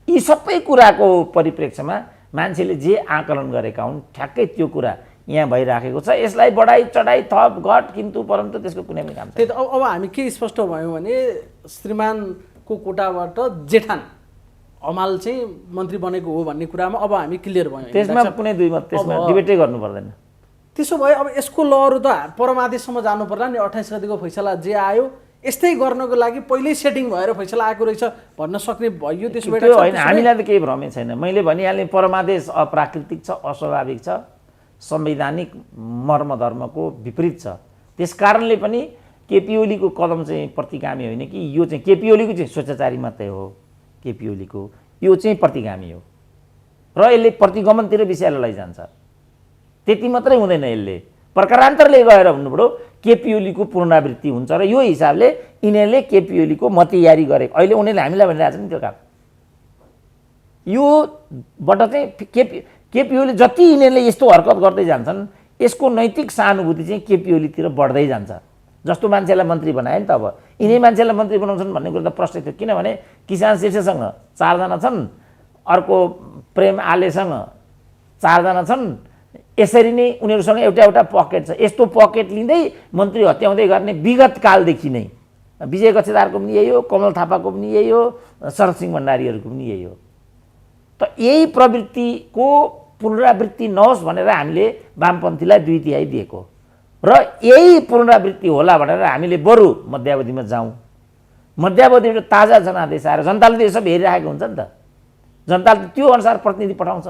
यी सबै कुराको परिप्रेक्ष्यमा मान्छेले जे आकलन गरेका हुन् ठ्याक्कै त्यो कुरा यहाँ भइराखेको छ। यसलाई बढाई चढाई थप घट किन्तु परन्तु त्यसको कुनै पनि काम छैन। अब हामी के स्पष्ट भयौँ भने श्रीमानको कोटाबाट जेठान हमाल चाहिँ मन्त्री बनेको हो भन्ने कुरामा अब हामी क्लियर भयौँ। त्यसमा कुनै दुई मत त्यसमा डिबेटै गर्नु पर्दैन। त्यसो भए अब यसको लहरो त परमादेशसम्म जानु पर्ला नि। 28 गतिको फैसला जे आयो यस्तै गर्नको लागि पहिल्यै सेटिङ भएर फैसला आएको रहेछ भन्न सक्ने भयो। त्यसो भए होइन हामीलाई त केही भ्रमै छैन। मैले भनिहालेँ परमादेश अप्राकृतिक छ, अस्वाभाविक छ, संवैधानिक मर्मधर्मको विपरीत छ। त्यस कारणले पनि केपी ओलीको कदम चाहिँ प्रतिगामी होइन कि यो चाहिँ केपी ओलीको चाहिँ स्वेच्छाचारी मात्रै हो। केपी ओलीको यो चाहिँ प्रतिगामी हो र यसले प्रतिगमनतिर विषयलाई लैजान्छ। त्यति मात्रै हुँदैन। यसले प्रकारान्तरले गएर भन्नुपऱ्यो केपी ओलीको पुनरावृत्ति हुन्छ र यो हिसाबले यिनीहरूले केपी ओलीको मतियारी गरेको अहिले उनीहरूले हामीलाई भनिरहेको छ नि त्यो काम। योबाट चाहिँ केपी ओली जति यिनीहरूले यस्तो हरकत गर्दै जान्छन् यसको नैतिक सहानुभूति चाहिँ केपी ओलीतिर बढ्दै जान्छ। जस्तो मान्छेलाई मन्त्री बनायो नि त अब यिनै मान्छेलाई मन्त्री बनाउँछन् भन्ने कुरा त प्रश्न थियो। किनभने किसान शीर्षसँग 4 जना छन्, अर्को प्रेम आलेसँग 4 जना छन्। यसरी नै उनीहरूसँग एउटा पकेट छ। यस्तो पकेट लिँदै मन्त्री हत्याउँदै गर्ने विगत कालदेखि नै विजय गच्छेदारको पनि यही हो, कमल थापाको पनि यही हो, शरदसिंह भण्डारीहरूको पनि यही हो। त यही प्रवृत्तिको पुनरावृत्ति नहोस् भनेर हामीले वामपन्थीलाई 2/3 दिएको र यही पुनरावृत्ति होला भनेर हामीले बरु मध्यावधिमा जाउँ। मध्यावधिबाट ताजा जनादेश आएर जनताले त यो सब हेरिरहेको हुन्छ नि त। जनताले त्यो अनुसार प्रतिनिधि पठाउँछ।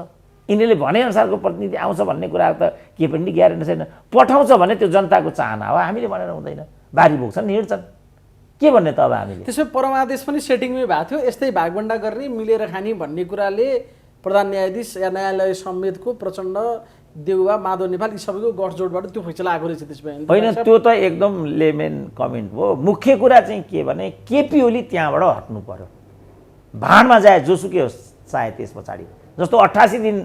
यिनीहरूले भनेअनुसारको प्रतिनिधि आउँछ भन्ने कुरा त के पनि ग्यारेन्टी छैन। पठाउँछ भने त्यो जनताको चाहना हो, हामीले भनेर हुँदैन। बारी बोक्छन् हिँड्छन्। के भन्ने त अब हामीले? त्यसो परमादेश पनि सेटिङमै भएको थियो, यस्तै भागभण्डा गर्ने मिलेर खाने भन्ने कुराले प्रधान न्यायाधीश या न्यायालय समेतको प्रचण्ड देउवा माधव नेपाल यी सबैको गठजोडबाट त्यो फैसला आएको रहेछ त्यसपछि। होइन, त्यो त एकदम लेमेन कमेन्ट हो। मुख्य कुरा चाहिँ के भने केपी ओली त्यहाँबाट हट्नु पर्यो, भाँडमा जाए जोसुकै होस् चाहे। त्यस पछाडि जस्तो 88 दिन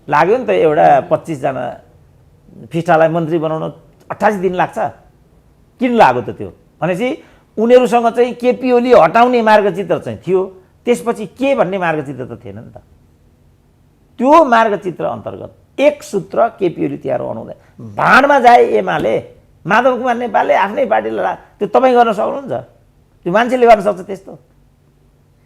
लाग्यो नि त एउटा 25 जना फिस्टालाई मन्त्री बनाउन 88 दिन लाग्छ, किन लाग्यो त त्यो भनेपछि उनीहरूसँग चाहिँ केपी ओली हटाउने मार्गचित्र चाहिँ थियो, त्यसपछि के भन्ने मार्गचित्र त थिएन नि त। त्यो मार्गचित्र अन्तर्गत एक सूत्र केपी ओली त्यहाँ रहनुहुँदैन। भाँडमा जाए एमाले, माधव कुमार नेपालले आफ्नै पार्टीलाई त्यो तपाईँ गर्न सक्नुहुन्छ? त्यो मान्छेले गर्न सक्छ त्यस्तो?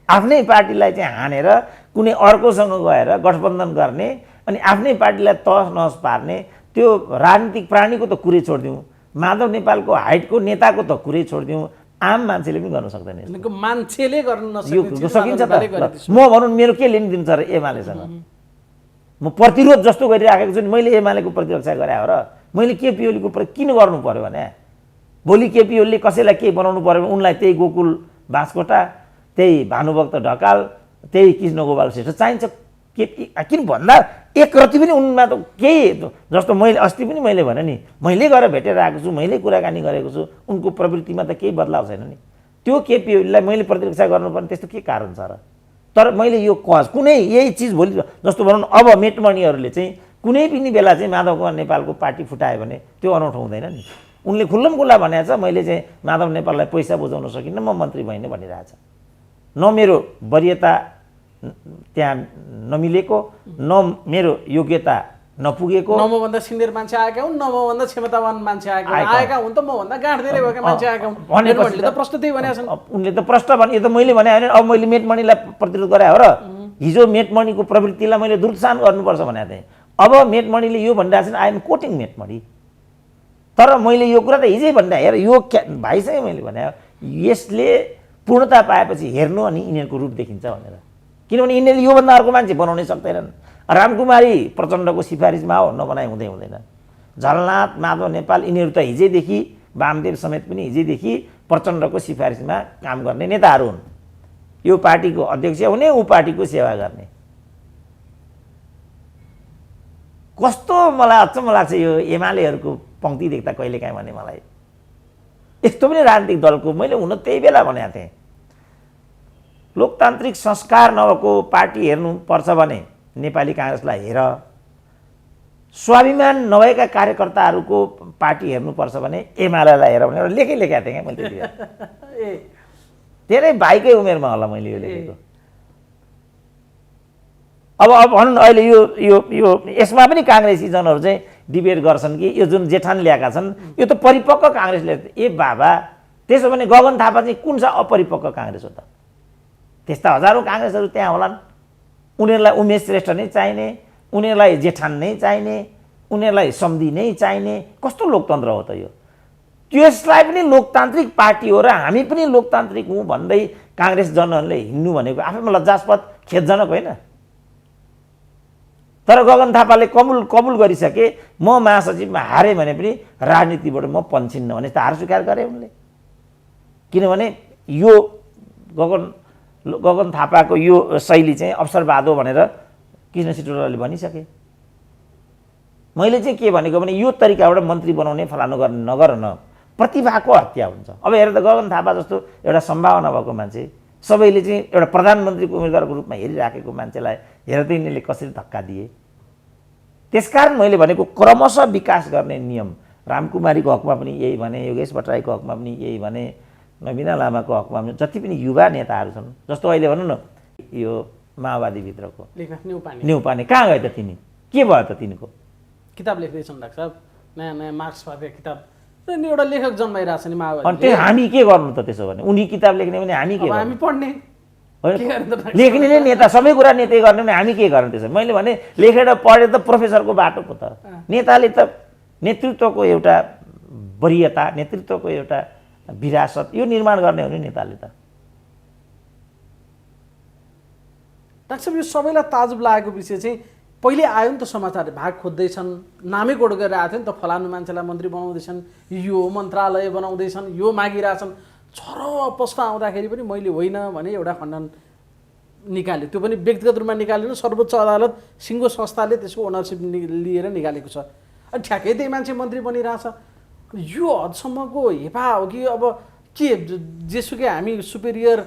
आफ्नै पार्टीलाई चाहिँ हानेर कुनै अर्कोसँग गएर गठबन्धन गर्ने अनि आफ्नै पार्टीलाई तहस नहस पार्ने, त्यो राजनीतिक प्राणीको त कुरै छोडिदिउँ, माधव नेपालको हाइटको नेताको त कुरै छोडिदिउँ, आम मान्छेले पनि गर्न सक्दैन। मान्छेले गर्न यो सकिन्छ त? म भनौँ मेरो के लिनु दिन्छ र एमालेसँग? म प्रतिरोध जस्तो गरिराखेको छु नि, मैले एमालेको प्रतिरक्षा गरे हो र मैले केपी ओलीको किन गर्नु पर्यो भने भोलि केपी ओलीले कसैलाई केही बनाउनु पर्यो भने उनलाई त्यही गोकुल बाँसकोटा, त्यही भानुभक्त ढकाल, त्यही कृष्ण गोपाल श्रेष्ठ चाहिन्छ। किन भन्दा एक रति पनि उनमा त केही, जस्तो मैले अस्ति पनि मैले भने नि, मैले गएर भेटेर आएको छु, मैले कुराकानी गरेको छु, उनको प्रवृत्तिमा त केही बदलाव छैन नि। त्यो केपी ओलीलाई मैले प्रतिरक्षा गर्नुपर्ने त्यस्तो के कारण छ र? तर मैले यो कज कुनै यही चिज भोलि जस्तो भनौँ अब मेटमणिहरूले चाहिँ कुनै पनि बेला चाहिँ माधव कुमार नेपालको पार्टी फुटायो भने त्यो अनौठो हुँदैन नि। उनले खुल्लम खुल्ला भनेको छ मैले चाहिँ माधव नेपाललाई पैसा बुझाउन सकिनँ, म मन्त्री भइनँ भनिरहेछ। न मेरो वरियता त्यहाँ नमिलेको, न मेरो योग्यता नपुगेको, न मभन्दा सिनियर मान्छे आएका हुन्, न मभन्दा क्षमतावान मान्छे आएका हुन्, त मभन्दा गाँठ धेरै भएका मान्छे आएका हुन् भनेपछि त प्रश्न त्यही भनेका छन्। उनले त प्रश्न भने यो त मैले भने होइन, अब मैले मेटमणिलाई प्रतिरोध गरे हो र हिजो मेटमणिको प्रवृत्तिलाई मैले दुर्सान गर्नुपर्छ भनेको थिएँ। अब मेटमणिले यो भनिरहेको छन्, आइएम कोटिङ मेटमणि, तर मैले यो कुरा त हिजै भनिरहेँ। हेर यो भाइसँग मैले भने यसले पूर्णता पाएपछि हेर्नु अनि यिनीहरूको रूप देखिन्छ भनेर, किनभने यिनीहरूले योभन्दा अर्को मान्छे बनाउनै सक्दैनन्। रामकुमारी प्रचण्डको सिफारिसमा हो, नबनाइ हुँदैन। झलनाथ, माधव नेपाल यिनीहरू त हिजैदेखि, वामदेव समेत पनि हिजैदेखि प्रचण्डको सिफारिसमा काम गर्ने नेताहरू हुन्। यो पार्टीको अध्यक्ष हुने, ऊ पार्टीको सेवा गर्ने। कस्तो मलाई अचम्म लाग्छ यो एमालेहरूको पङ्क्ति देख्दा कहिलेकाहीँ भने मलाई। यस्तो पनि राजनीतिक दलको मैले हुन त्यही बेला भनेको थिएँ, लोकतान्त्रिक संस्कार नभएको पार्टी हेर्नुपर्छ भने नेपाली काङ्ग्रेसलाई हेर, स्वाभिमान नभएका कार्यकर्ताहरूको पार्टी हेर्नुपर्छ भने एमालेलाई हेर भनेर लेखेको थिएँ क्या मैले त्यति बेला। धेरै भाइकै उमेरमा होला मैले यो लेखेको। अब भनौँ न अहिले यो यसमा पनि काङ्ग्रेसीजनहरू चाहिँ डिबेट गर्छन् कि यो जुन जेठान ल्याएका छन् यो त परिपक्व काङ्ग्रेसले, ए बाबा त्यसो भने गगन थापा चाहिँ कुन चाहिँ अपरिपक्व काङ्ग्रेस हो त? त्यस्ता हजारौँ काङ्ग्रेसहरू त्यहाँ होलान्, उनीहरूलाई उमेश श्रेष्ठ नै चाहिने, उनीहरूलाई जेठान नै चाहिने, उनीहरूलाई सम्धि नै चाहिने, कस्तो लोकतन्त्र हो त यो? त्यसलाई पनि लोकतान्त्रिक पार्टी हो र हामी पनि लोकतान्त्रिक हौँ भन्दै काङ्ग्रेस जनहरूले हिँड्नु भनेको आफैमा लज्जास्पद खेदजनक होइन? तर गगन थापाले कबुल गरिसके, म महासचिवमा हारेँ भने पनि राजनीतिबाट म पन्छिन्न भने त हार स्वीकार गरे उनले। किनभने यो गगन थापाको यो शैली चाहिँ अवसरवाद हो भनेर कृष्ण सिटौलाले भनिसके। मैले चाहिँ के भनेको भने यो तरिकाबाट मन्त्री बनाउने फलानु गर्ने नगर न, प्रतिभाको हत्या हुन्छ। अब हेर त गगन थापा जस्तो एउटा सम्भावना भएको मान्छे, सबैले चाहिँ एउटा प्रधानमन्त्रीको उम्मेदवारको रूपमा हेरिराखेको मान्छेलाई हेर त यिनीहरूले कसरी धक्का दिए। त्यसकारण मैले भनेको क्रमशः विकास गर्ने नियम रामकुमारीको हकमा पनि यही भने, योगेश भट्टराईको हकमा पनि यही भने, नवीना लामाको हकमा पनि जति पनि युवा नेताहरू छन्, जस्तो अहिले भनौँ न यो माओवादीभित्रको न्युपाने कहाँ गयो त तिनी? के भयो त तिनको? किताब लेख्दैछन् डाक्टर साहब, नयाँ नयाँ मार्क्सवादका किताब, एउटा लेखक जन्माइरहेछ नि माओवादी। अनि त्यो हामी के गर्नु त त्यसो भने? उनी किताब लेख्ने भने हामी के गर्नु? हामी पढ्ने लेख्ने नै नेता, सबै कुरा नेतै गर्ने भने हामी के गर्ने त्यसो? मैले भने लेखेर पढेर त प्रोफेसरको बाटो पो त। नेताले त नेतृत्वको एउटा वरियता, नेतृत्वको एउटा विरासत यो निर्माण गर्ने हो नि नेताले त। डाक्टर साहब यो सबैलाई ताजुब लागेको विषय चाहिँ पहिले आयो नि त समाचार, भाग खोज्दैछन्, नामै कोड गरेर आएको थियो नि त, फलानु मान्छेलाई मन्त्री बनाउँदैछन्, यो मन्त्रालय बनाउँदैछन्, यो मागिरहेछन्। प्रश्न आउँदाखेरि पनि मैले होइन भने एउटा खण्डन निकाल्यो, त्यो पनि व्यक्तिगत रूपमा निकालेन, सर्वोच्च अदालत सिङ्गो संस्थाले त्यसको ओनरसिप लिएर निकालेको छ। अनि ठ्याक्कै त्यही मान्छे मन्त्री बनिरहेछ। यो हदसम्मको हेपा हो कि अब के जेसुकै हामी सुपेरियर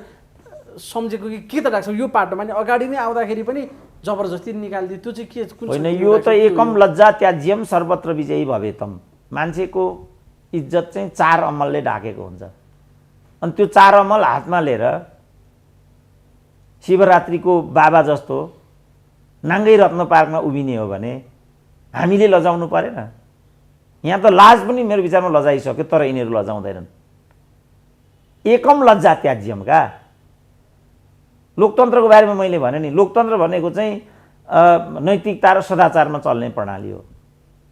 सम्झेको कि के त राख्छौँ यो पाटोमा? नि अगाडि नै आउँदाखेरि पनि जबरजस्ती निकालिदियो, त्यो चाहिँ के कुन होइन? यो त एकम लज्जा त्याज्यम सर्वत्र विजयी भवेतम। मान्छेको इज्जत चाहिँ 4 अमलले ढाकेको हुन्छ, अनि त्यो 4 अमल हातमा लिएर शिवरात्रिको बाबा जस्तो नाङ्गै रत्न पार्कमा उभिने हो भने हामीले लजाउनु परेन? यहाँ त लाज पनि मेरो विचारमा लजाइसक्यो, तर यिनीहरू लजाउँदैनन्। एकम लज्जा त्याज्यम का लोकतन्त्रको बारेमा मैले भने नि, लोकतन्त्र भनेको चाहिँ नैतिकता र सदाचारमा चल्ने प्रणाली हो।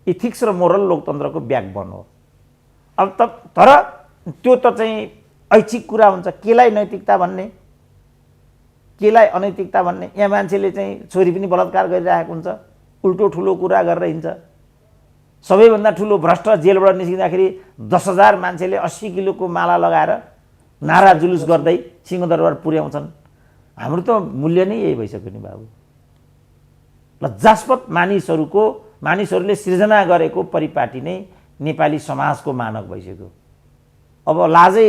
इथिक्स र मोरल लोकतन्त्रको ब्याकबोन हो। अब त तर त्यो त चाहिँ ऐच्छिक कुरा हुन्छ। केलाई नैतिकता भन्ने, केलाई अनैतिकता भन्ने? यहाँ मान्छेले चाहिँ छोरी पनि बलात्कार गरिरहेको हुन्छ, उल्टो ठुलो कुरा गरेर हिँड्छ। सबैभन्दा ठुलो भ्रष्ट जेलबाट निस्किँदाखेरि 10,000 मान्छेले 80 किलोको माला लगाएर नारा जुलुस गर्दै सिंहदरबार पुर्याउँछन्। हाम्रो त मूल्य नै यही भइसक्यो नि बाबु। लज्जास्पद मानिसहरूले सृजना गरेको परिपाटी नै नेपाली समाजको मानक भइसक्यो। अब लाजै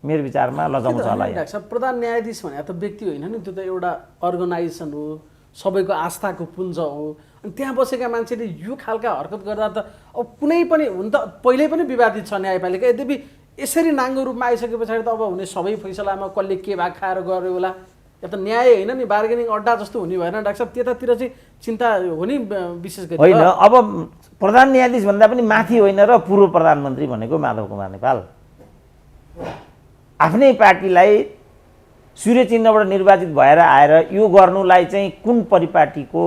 मेरो विचारमा लजाउँछ होला। प्रधान न्यायाधीश भने त व्यक्ति होइन नि, त्यो त एउटा अर्गनाइजेसन हो, सबैको आस्थाको पुञ्ज हो। अनि त्यहाँ बसेका मान्छेले यो खालका हरकत गर्दा त अब कुनै पनि हुन त पहिल्यै पनि विवादित छ न्यायपालिका। यद्यपि यसरी नाङ्गो रूपमा आइसके पछाडि त अब हुने सबै फैसलामा कसले के भाग खाएर गऱ्यो होला? या त न्याय होइन नि, बार्गेनिङ अड्डा जस्तो हुने भएन डाक्टर साहब? त्यतातिर चाहिँ चिन्ता हो नि विशेष गरी। होइन, अब प्रधान न्यायाधीश भन्दा पनि माथि होइन र पूर्व प्रधानमन्त्री भनेको माधव कुमार नेपाल आफ्नै पार्टीलाई सूर्य चिन्हबाट निर्वाचित भएर आएर यो गर्नुलाई चाहिँ कुन परिपाटीको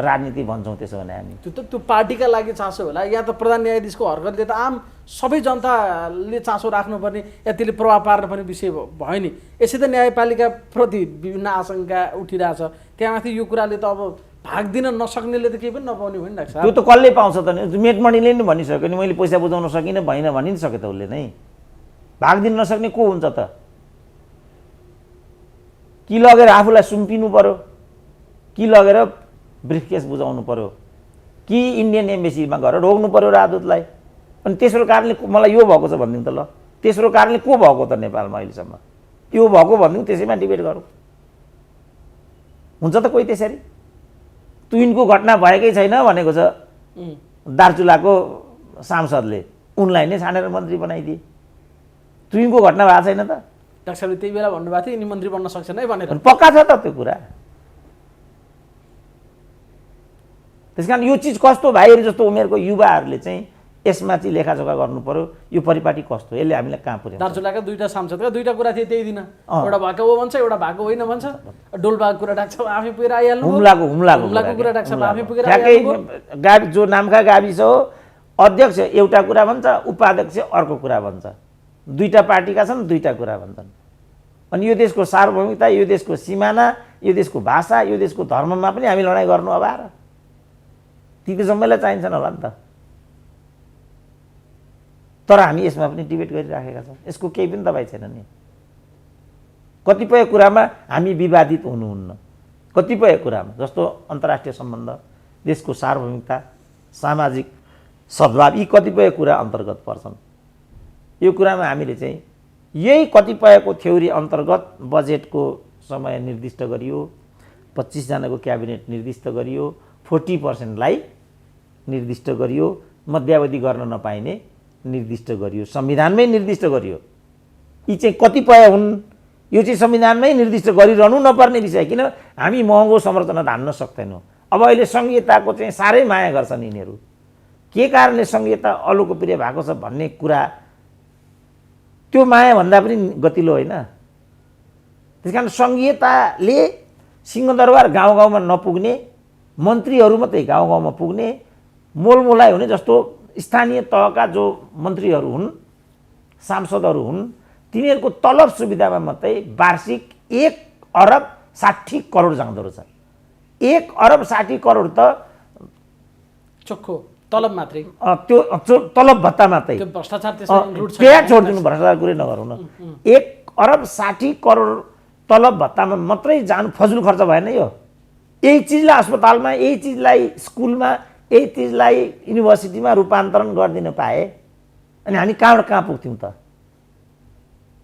राजनीति भन्छौँ त्यसो भने हामी? त्यो पार्टीका लागि चासो होला, या त प्रधान न्यायाधीशको हरकतले त आम सबै जनताले चासो राख्नुपर्ने या त्यसले प्रभाव पार्नुपर्ने विषय भयो नि। यसै त न्यायपालिकाप्रति विभिन्न आशंका उठिरहेछ, त्यहाँमाथि यो कुराले त अब भाग दिन नसक्नेले त केही पनि नपाउने भयो नि डाक्टर साहब। त्यो त कसले पाउँछ त? मेटमणिले नि भनिसक्यो नि, मैले पैसा बुझाउन सकिनँ भइन भनि नि सक्यो त उसले नै। भाग दिन नसक्ने को हुन्छ त? कि लगेर आफूलाई सुम्पिनु पर्यो, कि लगेर ब्रिफकेस बुझाउनु पर्यो, कि इन्डियन एम्बेसीमा गएर रोक्नु पर्यो राजदूतलाई? अनि तेस्रो कारणले मलाई यो भएको छ भनिदिउँ त ल, तेस्रो कारणले को भएको त नेपालमा अहिलेसम्म? यो भएको भनिदिउँ, त्यसैमा डिबेट गरौँ। हुन्छ त कोही त्यसरी? तुइनको घटना भएकै छैन भनेको छ दार्चुलाको सांसदले, उनलाई नै छानेर मन्त्री बनाइदिए। तुइनको घटना भएको छैन त? डाक्टर साहबले त्यही बेला भन्नुभएको थियो यिनी मन्त्री बन्न सक्छन् है भनेर। पक्का छ त त्यो कुरा। त्यस कारण यो चिज कस्तो भाइहरू जस्तो उमेरको युवाहरूले चाहिँ यसमा चाहिँ लेखाजोखा गर्नु पर्यो। यो परिपाटी कस्तो, यसले हामीलाई कहाँ पुर्याउँछ? दार्चुलाका 2टा सांसदका 2टा कुरा थिए त्यही दिन, एउटा भएको हो भन्छ, एउटा भएको होइन भन्छ। डोल्पाको कुरा डाक्टर साहब आफै पुगेर आइहाल्नु, हुम्लाको कुरा डाक्टर साहब आफै पुगेर आइहाल्नु। गाविस जो नामका गाविस हो, अध्यक्ष एउटा कुरा भन्छ, उपाध्यक्ष अर्को कुरा भन्छ। 2टा पार्टीका छन्, 2टा कुरा भन्छन्। अनि यो देशको सार्वभौमिकता, यो देशको सिमाना, यो देशको भाषा, यो देशको धर्ममा पनि हामी लडाइँ गर्नु अब आएर ती त सबैलाई चाहिन्छन् होला नि त। तर हामी यसमा पनि डिबेट गरिराखेका छौँ, यसको केही पनि दबाई छैन नि। कतिपय कुरामा हामी विवादित हुनुहुन्न, कतिपय कुरामा जस्तो अन्तर्राष्ट्रिय सम्बन्ध, देशको सार्वभौमिकता, सामाजिक सद्भाव, यी कतिपय कुरा अन्तर्गत पर्छन्। यो कुरामा हामीले चाहिँ यही कतिपयको थ्योरी अन्तर्गत बजेटको समय निर्दिष्ट गरियो, 25 जनाको क्याबिनेट निर्दिष्ट गरियो, 40% निर्दिष्ट गरियो, मध्यावधि गर्न नपाइने निर्दिष्ट गरियो, संविधानमै निर्दिष्ट गरियो। यी चाहिँ कतिपय हुन्, यो चाहिँ संविधानमै निर्दिष्ट गरिरहनु नपर्ने विषय, किन हामी महँगो संरचना धान्न सक्दैनौँ। अब अहिले संहिताको चाहिँ साह्रै माया गर्छन् यिनीहरू। के कारणले संहिता अलोकप्रिय भएको छ भन्ने कुरा त्यो माया भन्दा पनि गतिलो होइन? त्यसकारण संहिताले सिंहदरबार गाउँ गाउँमा नपुग्ने, मन्त्रीहरू मात्रै गाउँ गाउँमा पुग्ने, मोलमोलाइ हुने जस्तो स्थानीय तहका जो मन्त्रीहरू हुन्, सांसदहरू हुन्, तिनीहरूको तलब सुविधामा मात्रै वार्षिक 1,60,60,00,000 जाँदो रहेछ। 1,60,60,00,000 त चोखो तलब मात्रै त्यो तलब भत्ता मात्रै त्यो भ्रष्टाचार त्यसमा इन्क्लुड छ त्यहाँ छोडिदिनु भ्रष्टाचार कुरै नगरौँ न 1,60,00,000,000 तलब भत्तामा मात्रै जानु फजुल खर्च भएन यो यही चिजलाई अस्पतालमा यही चिजलाई स्कुलमा यही चिजलाई युनिभर्सिटीमा रूपान्तरण गरिदिन पाए अनि हामी कहाँबाट कहाँ पुग्थ्यौँ त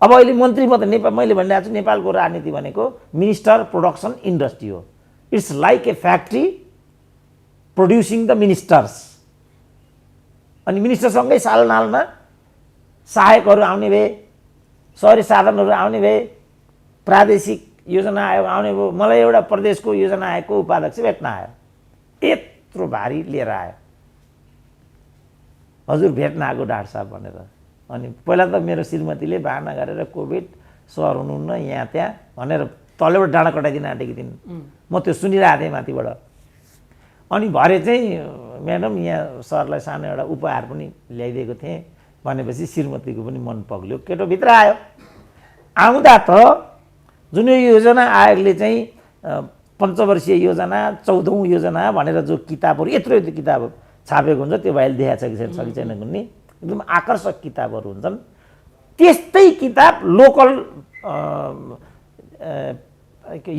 अब अहिले मन्त्री मात्रै नेपाल मैले भनिरहेको छु नेपालको राजनीति भनेको मिनिस्टर प्रोडक्सन इन्डस्ट्री हो it's like a factory producing the ministers अनि मिनिस्टरसँगै सालनालमा सहायकहरू आउने भए सहरी साधनहरू आउने भए प्रादेशिक योजना आयोग आउने भयो मलाई एउटा प्रदेशको योजना आयोगको उपाध्यक्ष भेट्न आयो यत्रो भारी लिएर आयो हजुर भेट्न आएको डाक्टर साहब भनेर अनि पहिला त मेरो श्रीमतीले बाहना गरेर कोभिड सर हुनुहुन्न यहाँ त्यहाँ भनेर तलबाट डाँडा कटाइदिन आँटेकी थिइन् म त्यो सुनिरहेको थिएँ माथिबाट अनि भरे चाहिँ म्याडम यहाँ सरलाई सानो एउटा उपहार पनि ल्याइदिएको थिएँ भनेपछि श्रीमतीको पनि मन पग्ल्यो केटो भित्र आयो आउँदा त जुन यो योजना आयोगले चाहिँ पञ्चवर्षीय योजना 14औं योजना भनेर जो किताबहरू यत्रो यत्रो किताब छापेको हुन्छ त्यो भाइले देखाएको छ कि छैन कुनै एकदम आकर्षक किताबहरू हुन्छन् त्यस्तै किताब लोकल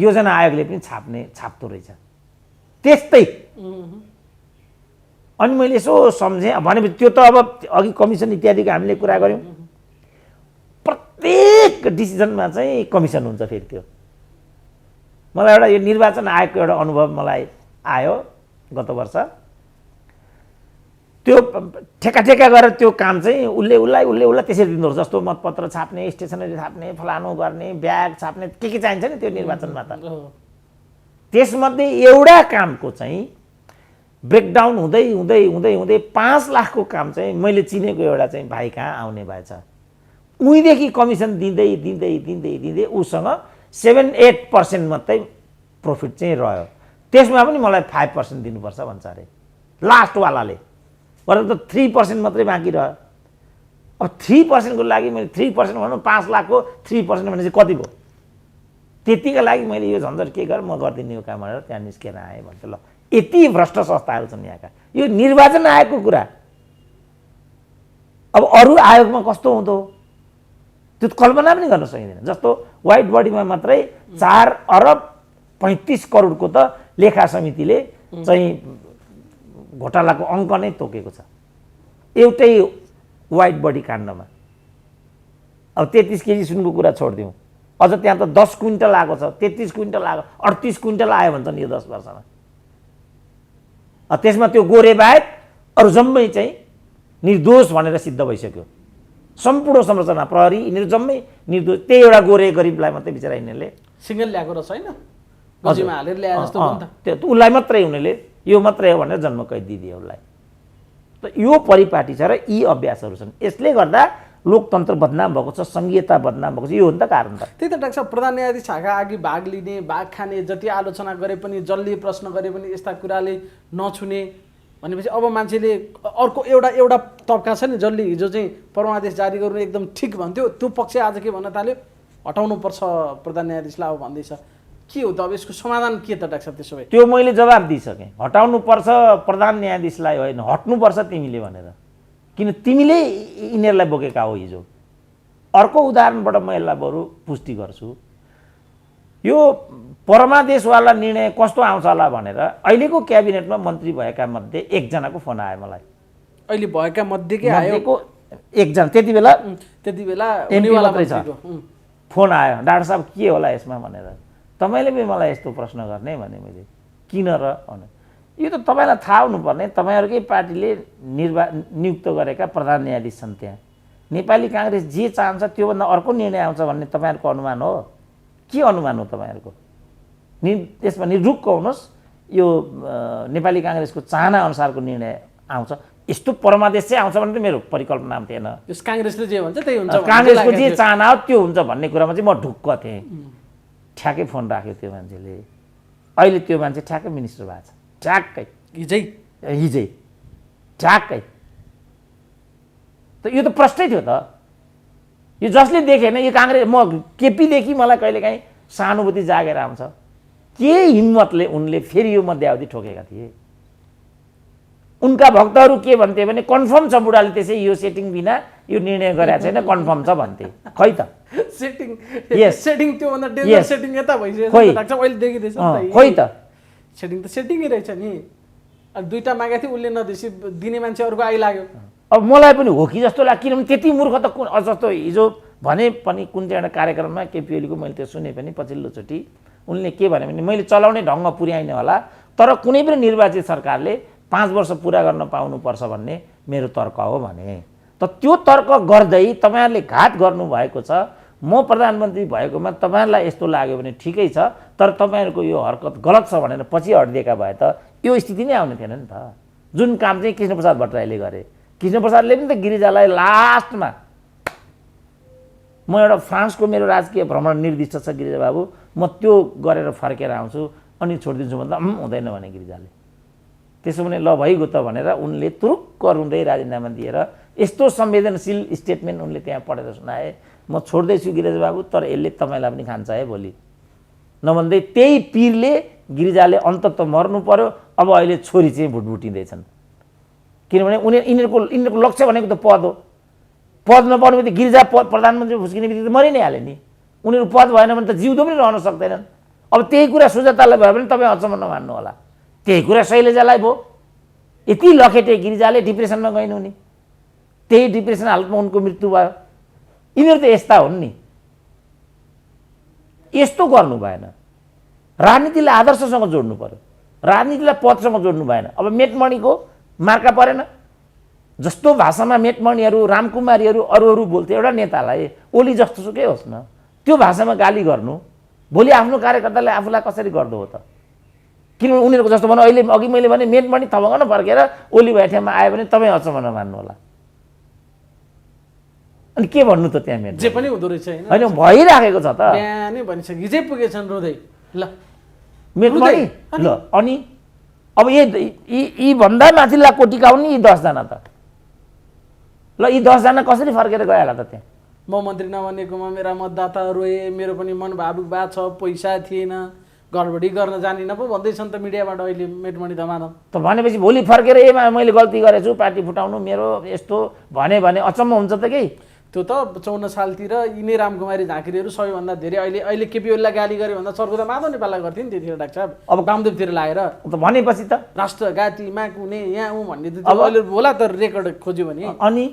योजना आयोगले पनि छाप्दो रहेछ त्यस्तै अनि मैले यसो सम्झेँ भनेपछि त्यो त अब अघि कमिसन इत्यादिको हामीले कुरा गऱ्यौँ प्रत्येक डिसिजनमा चाहिँ कमिसन हुन्छ फेरि त्यो मलाई एउटा यो निर्वाचन आयोगको एउटा अनुभव मलाई आयो गत वर्ष त्यो ठेका गरेर त्यो काम चाहिँ उसलाई त्यसरी दिँदो रहेछ जस्तो मतपत्र छाप्ने स्टेसनरी छाप्ने फलानु गर्ने ब्याग छाप्ने के चाहिन्छ नि त्यो निर्वाचनमा त त्यसमध्ये एउटा कामको चाहिँ ब्रेकडाउन हुँदै हुँदै हुँदै हुँदै 5 लाखको काम चाहिँ मैले चिनेको एउटा चाहिँ भाइ कहाँ आउने भएछ उहीँदेखि कमिसन दिँदै दिँदै दिँदै दिँदै उसँग 7-8% मात्रै प्रफिट चाहिँ रह्यो त्यसमा पनि मलाई 5% दिनुपर्छ भन्छ अरे लास्टवालाले गरेर त 3% मात्रै बाँकी रह्यो अब 3% को लागि मैले 3% भनौँ 5 लाखको 3% भने चाहिँ कति भयो त्यतिका लागि मैले यो झन्झट के गरेँ म गरिदिने यो काम भनेर त्यहाँ निस्केर आएँ भन्छ ल यति भ्रष्ट संस्थाहरू छन् यहाँका यो निर्वाचन आयोगको कुरा अब अरू आयोगमा कस्तो हुँदो त्यो कल्पना पनि गर्न सकिँदैन जस्तो व्हाइट बडीमा मात्रै 4,35 करोडको त लेखा समितिले चाहिँ घोटालाको अङ्क नै तोकेको छ एउटै व्हाइट बडी काण्डमा अब 33 केजी सुनको कुरा छोडिदिउँ अझ त्यहाँ त 10 क्विन्टल आएको छ 33 क्विन्टल आएको 38 क्विन्टल आयो भन्छन् यो 10 वर्षमा त्यसमा त्यो गोरे बाहेक अरू जम्मै चाहिँ निर्दोष भनेर सिद्ध भइसक्यो सम्पूर्ण संरचना प्रहरी यिनीहरू जम्मै निर्दोष त्यही एउटा गोरे गरिबलाई मात्रै बिचरा यिनीहरूले सिंगल ल्याएको रहेछ हैन गजीमा हालेर ल्याए जस्तो पनि त त्यो उसलाई मात्रै उनीहरूले यो मात्रै हो भनेर जन्म कैद दिदियो उसलाई त यो परिपाटी छ र यी अभ्यासहरू छन् यसले गर्दा लोकतन्त्र बदनाम भएको छ संघीयता बदनाम भएको छ यो हो नि त कारण त त्यही त डाक्टर साहब प्रधान न्यायाधीश छाका अघि भाग लिने भाग खाने जति आलोचना गरे पनि जसले प्रश्न गरे पनि यस्ता कुराले नछुने भनेपछि अब मान्छेले अर्को एउटा तबका छ नि जसले हिजो चाहिँ परमादेश जारी गर्नु एकदम ठिक भन्थ्यो त्यो पक्ष आज के भन्न थाल्यो हटाउनु पर्छ प्रधान न्यायाधीशलाई अब भन्दैछ के हो त अब यसको समाधान के त डाक्टर साहब त्यसो भए त्यो मैले जवाब दिइसकेँ हटाउनु पर्छ प्रधान न्यायाधीशलाई होइन हट्नु पर्छ तिमीले भनेर किन तिमीले यिनीहरूलाई बोकेका हो हिजो अर्को उदाहरणबाट म यसलाई बरु पुष्टि गर्छु यो परमादेशवाला निर्णय कस्तो आउँछ होला भनेर अहिलेको क्याबिनेटमा मन्त्री भएका मध्ये एकजनाको फोन आयो मलाई अहिले भएका मध्येकै आयो एकजना त्यति बेला हुनेवाला फोन आयो डाक्टर साहब के होला यसमा भनेर तपाईँले पनि मलाई यस्तो प्रश्न गर्ने भने मैले किन र भने यो त तपाईँलाई थाहा हुनुपर्ने तपाईँहरूकै पार्टीले नियुक्त गरेका प्रधान न्यायाधीश छन् त्यहाँ नेपाली काङ्ग्रेस जे चाहन्छ त्योभन्दा अर्को निर्णय आउँछ भन्ने तपाईँहरूको अनुमान हो के अनुमान हो तपाईँहरूको त्यसमा निरुक्क हुनुहोस् यो नेपाली काङ्ग्रेसको चाहना अनुसारको निर्णय आउँछ यस्तो परमादेश चाहिँ आउँछ भने त मेरो परिकल्पना थिएन काङ्ग्रेसले जे भन्छ त्यही हुन्छ काङ्ग्रेसको जे चाहना हो त्यो हुन्छ भन्ने कुरामा चाहिँ म ढुक्क थिएँ ठ्याक्कै फोन राख्यो त्यो मान्छेले अहिले त्यो मान्छे ठ्याक्कै मिनिस्टर भएको छ ठ्याक्कै हिजै ठ्याक्कै त यो त प्रश्नै थियो त यो जसले देखेन यो काङ्ग्रेस म केपीदेखि मलाई कहिलेकाहीँ सहानुभूति जागेर आउँछ के हिम्मतले उनले फेरि यो मध्यावधि ठोकेका थिए उनका भक्तहरू के भन्थे भने कन्फर्म छ बुढाले त्यसै यो सेटिङ बिना यो निर्णय गरेको छैन कन्फर्म छ भन्थे खै त सेटिङ Yes. सेटिङ त्योभन्दा डेन्जर Yes. सेटिङ यता भइसकेको खोइ। छ डाक्टर अहिले देखिँदैछ नि त खै त सेटिङ त सेटिङै रहेछ नि अब दुईटा मागेको थियो उसले नदिएपछि दिने मान्छे अर्को आइलाग्यो अब मलाई पनि हो कि जस्तो लाग्यो किनभने त्यति मूर्ख त कुन जस्तो हिजो भने पनि कुन चाहिँ एउटा कार्यक्रममा केपी ओलीको मैले त्यो सुने पनि पछिल्लोचोटि उनले के भने भने मैले चलाउने ढङ्ग पुर्याइने होला तर कुनै पनि निर्वाचित सरकारले 5 वर्ष पुरा गर्न पाउनुपर्छ भन्ने मेरो तर्क हो भने त त्यो तर्क गर्दै तपाईँहरूले घात गर्नुभएको छ म प्रधानमन्त्री भएकोमा तपाईँहरूलाई यस्तो लाग्यो भने ठिकै छ तर तपाईँहरूको यो हरकत गलत छ भनेर पछि हटिदिएका भए त यो स्थिति नै आउने थिएन नि त जुन काम चाहिँ कृष्णप्रसाद भट्टराईले गरे कृष्णप्रसादले पनि त गिरिजालाई लास्टमा म एउटा फ्रान्सको मेरो राजकीय भ्रमण निर्दिष्ट छ गिरिजा बाबु म त्यो गरेर फर्केर आउँछु अनि छोडिदिन्छु भन्दा हुँदैन भने गिरिजाले त्यसो भने ल भइगयो त भनेर उनले तुरुक्क रुँदै राजीनामा दिएर यस्तो संवेदनशील स्टेटमेन्ट उनले त्यहाँ पढेर सुनाए म छोड्दैछु गिरिजा बाबु तर यसले तपाईँलाई पनि खान्छ है भोलि नभन्दै त्यही पीरले गिरिजाले अन्तत मर्नु पर्यो अब अहिले छोरी चाहिँ भुटभुटिँदैछन् किनभने यिनीहरूको लक्ष्य भनेको त पद हो पद नपाउनु बित्तिकै गिरिजा प्रधानमन्त्री फुस्किने बित्तिकै त मरि नै हाल्यो नि उनीहरू पद भएन भने त जिउँदो पनि रहन सक्दैनन् अब त्यही कुरा सुजातालाई भयो भने तपाईँ अचम्म नमान्नु होला त्यही कुरा शैलजालाई भयो यति लखेटे गिरिजाले डिप्रेसनमा गइनु नि त्यही डिप्रेसन हालतमा उनको मृत्यु भयो यिनीहरू त यस्ता हुन् नि यस्तो गर्नु भएन राजनीतिलाई आदर्शसँग जोड्नु पर्यो राजनीतिलाई पदसँग जोड्नु भएन अब मेटमणिको मार्का परेन जस्तो भाषामा मेटमणिहरू रामकुमारीहरू अरू बोल्थे एउटा नेतालाई ओली जस्तो सुकै होस् न त्यो भाषामा गाली गर्नु भोलि आफ्नो कार्यकर्ताले आफूलाई कसरी गर्दो हो त किनभने उनीहरूको जस्तो भनौँ अहिले अघि मैले भने मेटमणि थपङ्ग फर्केर ओली भए ठाउँमा आयो भने तपाईँ अचम्म नमान्नु होला अनि के भन्नु त त्यहाँ मेट जे पनि हुँदो रहेछ होइन भइराखेको छ त बिहानै भनिसक्यो हिजै पुगेछन् रुँदै ल मेटमणि ल अनि अब यी भन्दा माथिल्ला कोटिका हुन् नि यी 10 जना त ल यी 10 जना कसरी फर्केर गएला त त्यहाँ म मन्त्री नबनेकोमा मेरा मतदाता रोए मेरो पनि मन भावुक भएको छ पैसा थिएन गडबडी गर्न जानिन पो भन्दैछन् त मिडियाबाट अहिले मेटमणि धमाधम त भनेपछि भोलि फर्केर मैले गल्ती गरेछु पार्टी फुटाउनु मेरो यस्तो भने अचम्म हुन्छ त के त्यो त 54 सालतिर यिनै रामकुमारी झाँक्रीहरू सबैभन्दा धेरै अहिले केपी ओलीलाई गाली गरे भन्दा चर्को त माधव नेपाललाई गर्थ्यो नि त्यतिखेर डाक्टर साहब अब कामदेवतिर लाएर त भनेपछि त राष्ट्रघातीमा कुनै यहाँ ऊ भन्ने त अहिले होला त रेकर्ड खोज्यो भने अनि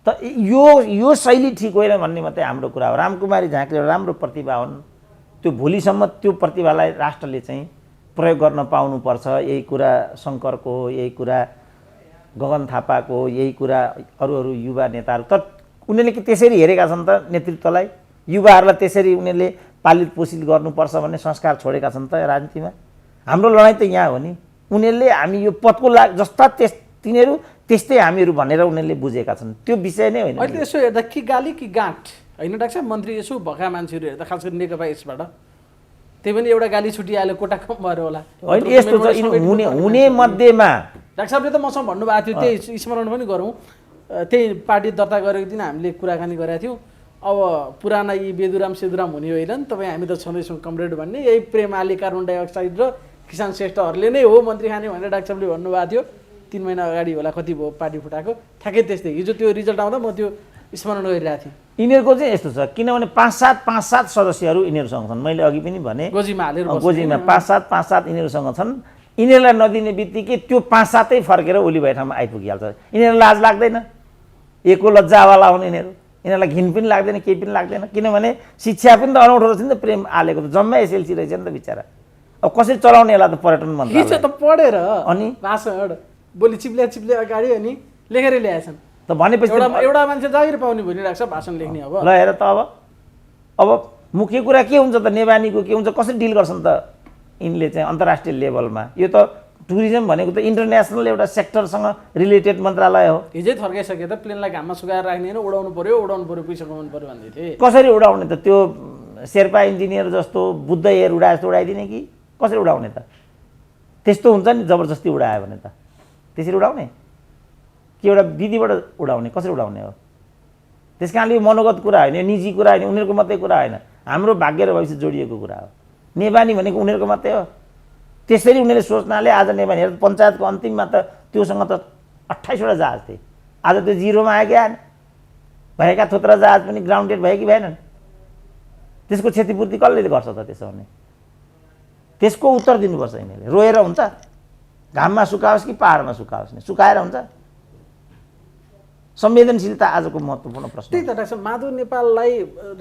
त यो शैली ठिक होइन भन्ने मात्रै हाम्रो कुरा हो रामकुमारी झाँक्री राम्रो प्रतिभा हुन् त्यो भोलिसम्म त्यो प्रतिभालाई राष्ट्रले चाहिँ प्रयोग गर्न पाउनुपर्छ यही कुरा शङ्करको हो यही कुरा गगन थापाको हो यही कुरा अरू युवा नेताहरू त उनीहरूले के त्यसरी हेरेका छन् त नेतृत्वलाई युवाहरूलाई त्यसरी उनीहरूले पालित पोषित गर्नुपर्छ भन्ने संस्कार छोडेका छन् त राजनीतिमा हाम्रो लडाइँ त यहाँ हो नि उनीहरूले हामी यो पदको जस्ता तिनीहरू त्यस्तै हामीहरू भनेर उनीहरूले बुझेका छन् त्यो विषय नै होइन अहिले यसो हेर्दा कि गाली कि गाँठ होइन डाक्टर साहब मन्त्री यसो भएका मान्छेहरू हेर्दा खास गरी नेकपा यसबाट त्यही पनि एउटा गाली छुटिहाल्यो कोटा कम भएर होला होइन यस्तो छ हुने मध्येमा डाक्टर साहबले त मसँग भन्नुभएको थियो त्यही स्मरण पनि गरौँ त्यही पार्टी दर्ता गरेको दिन हामीले कुराकानी गरेका थियौँ अब पुराना यी बेदुराम सेदुराम हुने होइन तपाईँ हामी त छँदैछौँ कमरेड भन्ने यही प्रेम आली कार्बन डाइअक्साइड र किसान श्रेष्ठहरूले नै हो मन्त्री खाने भनेर डाक्टर साहबले भन्नुभएको थियो 3 महिना अगाडि होला कति भयो पार्टी फुटाएको ठ्याक्कै त्यस्तै हिजो त्यो रिजल्ट आउँदा म त्यो स्मरण गरिरहेको थिएँ यिनीहरूको चाहिँ यस्तो छ किनभने 5-7 सदस्यहरू यिनीहरूसँग छन् मैले अघि पनि भने गोजीमा हालेर गोजीमा 5-7 यिनीहरूसँग छन् यिनीहरूलाई नदिने बित्तिकै त्यो 5-7 फर्केर ओली भए ठाउँमा आइपुगिहाल्छ यिनीहरूलाई लाज लाग्दैन एको लज्जावाला हुन् यिनीहरूलाई घिन पनि लाग्दैन केही पनि लाग्दैन किनभने शिक्षा पनि त अनौठो रहेछ नि त प्रेम आलेको त जम्मै एसएलसी रहेछ नि त बिचरा अब कसरी चलाउने होला त पर्यटन मन्त्रालय त पढेर अनि भाषण बोली चिप्ले अगाडि अनि लेखेर ल्याएछन् त भनेपछि एउटा मान्छे जागिर पाउने भनिरहेको छ भाषण लेख्ने अब ल हेर त अब मुख्य कुरा के हुन्छ त नेवानीको के हुन्छ कसरी डिल गर्छन् त यिनले चाहिँ अन्तर्राष्ट्रिय लेभलमा यो त टुरिज्म भनेको त इन्टरनेसनल एउटा सेक्टरसँग रिलेटेड मन्त्रालय हो हिजै थर्काइसके त प्लेनलाई घाममा सुकाएर राख्ने होइन उडाउनु पर्यो पैसा कमाउनु पर्यो भन्दै थिए कसरी उडाउने त त्यो शेर्पा इन्जिनियर जस्तो बुद्ध एयर उडा जस्तो उडाइदिने कि कसरी उडाउने त त्यस्तो हुन्छ नि जबरजस्ती उडायो भने त त्यसरी उडाउने कि एउटा विधिबाट उडाउने कसरी उडाउने हो त्यस कारणले यो मनोगत कुरा होइन निजी कुरा होइन उनीहरूको मात्रै कुरा होइन हाम्रो भाग्य र भविष्य जोडिएको कुरा हो नेवानी भनेको उनीहरूको मात्रै हो त्यसरी उनीहरूले सोच्नाले आज नेवानीहरू पञ्चायतको अन्तिममा त त्योसँग त 28वटा जहाज थिए। आज त्यो जिरोमा आयो कि आएन? भएका थोत्रा जहाज पनि ग्राउन्डेड भयो कि भएनन्? त्यसको क्षतिपूर्ति कसले गर्छ त? त्यसो भने त्यसको उत्तर दिनुपर्छ यिनीहरूले। रोएर हुन्छ? घाममा सुकाओस् कि पहाडमा सुकाओस् नि, सुकाएर हुन्छ? संवेदनशीलता आजको महत्त्वपूर्ण प्रश्न। त्यही त डाक्टर माधव नेपाललाई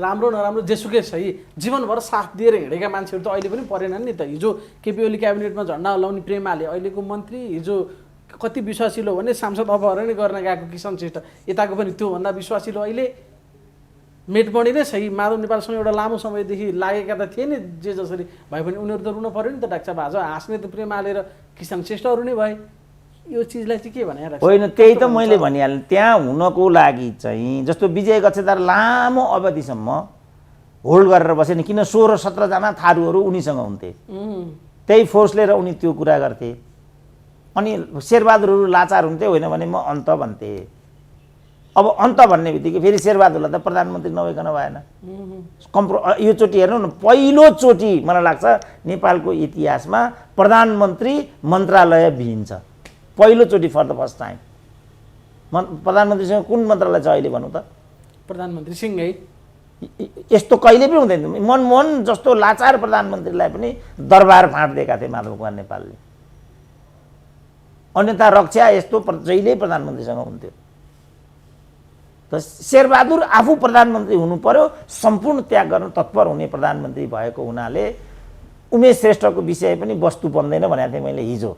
राम्रो नराम्रो जेसुकै सही जीवनभर साथ दिएर हिँडेका मान्छेहरू त अहिले पनि परेनन् नि त। हिजो केपी ओली क्याबिनेटमा झन्डा हल्लाउने प्रेमाले अहिलेको मन्त्री, हिजो कति विश्वासिलो भने सांसद अपहरणै गर्न गएको किशन श्रेष्ठ, यताको पनि त्योभन्दा विश्वासिलो अहिले मेटमणी नै सही। माधव नेपालसँग एउटा लामो समयदेखि लागेका त थिए नि, जे जसरी भए पनि उनीहरू त रुन पऱ्यो नि त डाक्टर। आज हाँस्ने त प्रेमाले र किशन श्रेष्ठहरू नै भए। यो चिजलाई चाहिँ के भने होइन, त्यही त मैले भनिहालेँ। त्यहाँ हुनको लागि चाहिँ जस्तो विजय गच्छेदार लामो अवधिसम्म होल्ड गरेर बसे नि, किन 16-17जना थारूहरू उनीसँग हुन्थे, त्यही फोर्सले र उनी त्यो कुरा गर्थे। अनि शेरबहादुरहरू लाचार हुन्थे, होइन भने म अन्त भन्थे। अब अन्त भन्ने बित्तिकै फेरि शेरबहादुरलाई त प्रधानमन्त्री नभइकन भएन। यो चोटि हेर्नु न, पहिलोचोटि मलाई लाग्छ नेपालको इतिहासमा प्रधानमन्त्री मन्त्रालय विहीन छ। पहिलोचोटि फर द फर्स्ट टाइम। प्रधानमन्त्रीसँग कुन मन्त्रालय छ अहिले भनौँ त? प्रधानमन्त्री सिंहै। यस्तो कहिले पनि हुँदैन। मनमोहन जस्तो लाचार प्रधानमन्त्रीलाई पनि दरबार फाँट्दिएका थिए माधव कुमार नेपालले। अन्यथा रक्षा यस्तो जहिले प्रधानमन्त्रीसँग हुन्थ्यो। त शेरबहादुर आफू प्रधानमन्त्री हुनु पर्यो, सम्पूर्ण त्याग गर्न तत्पर हुने प्रधानमन्त्री भएको हुनाले उमेश श्रेष्ठको विषय पनि वस्तु बन्दैन भनेको थिएँ मैले हिजो।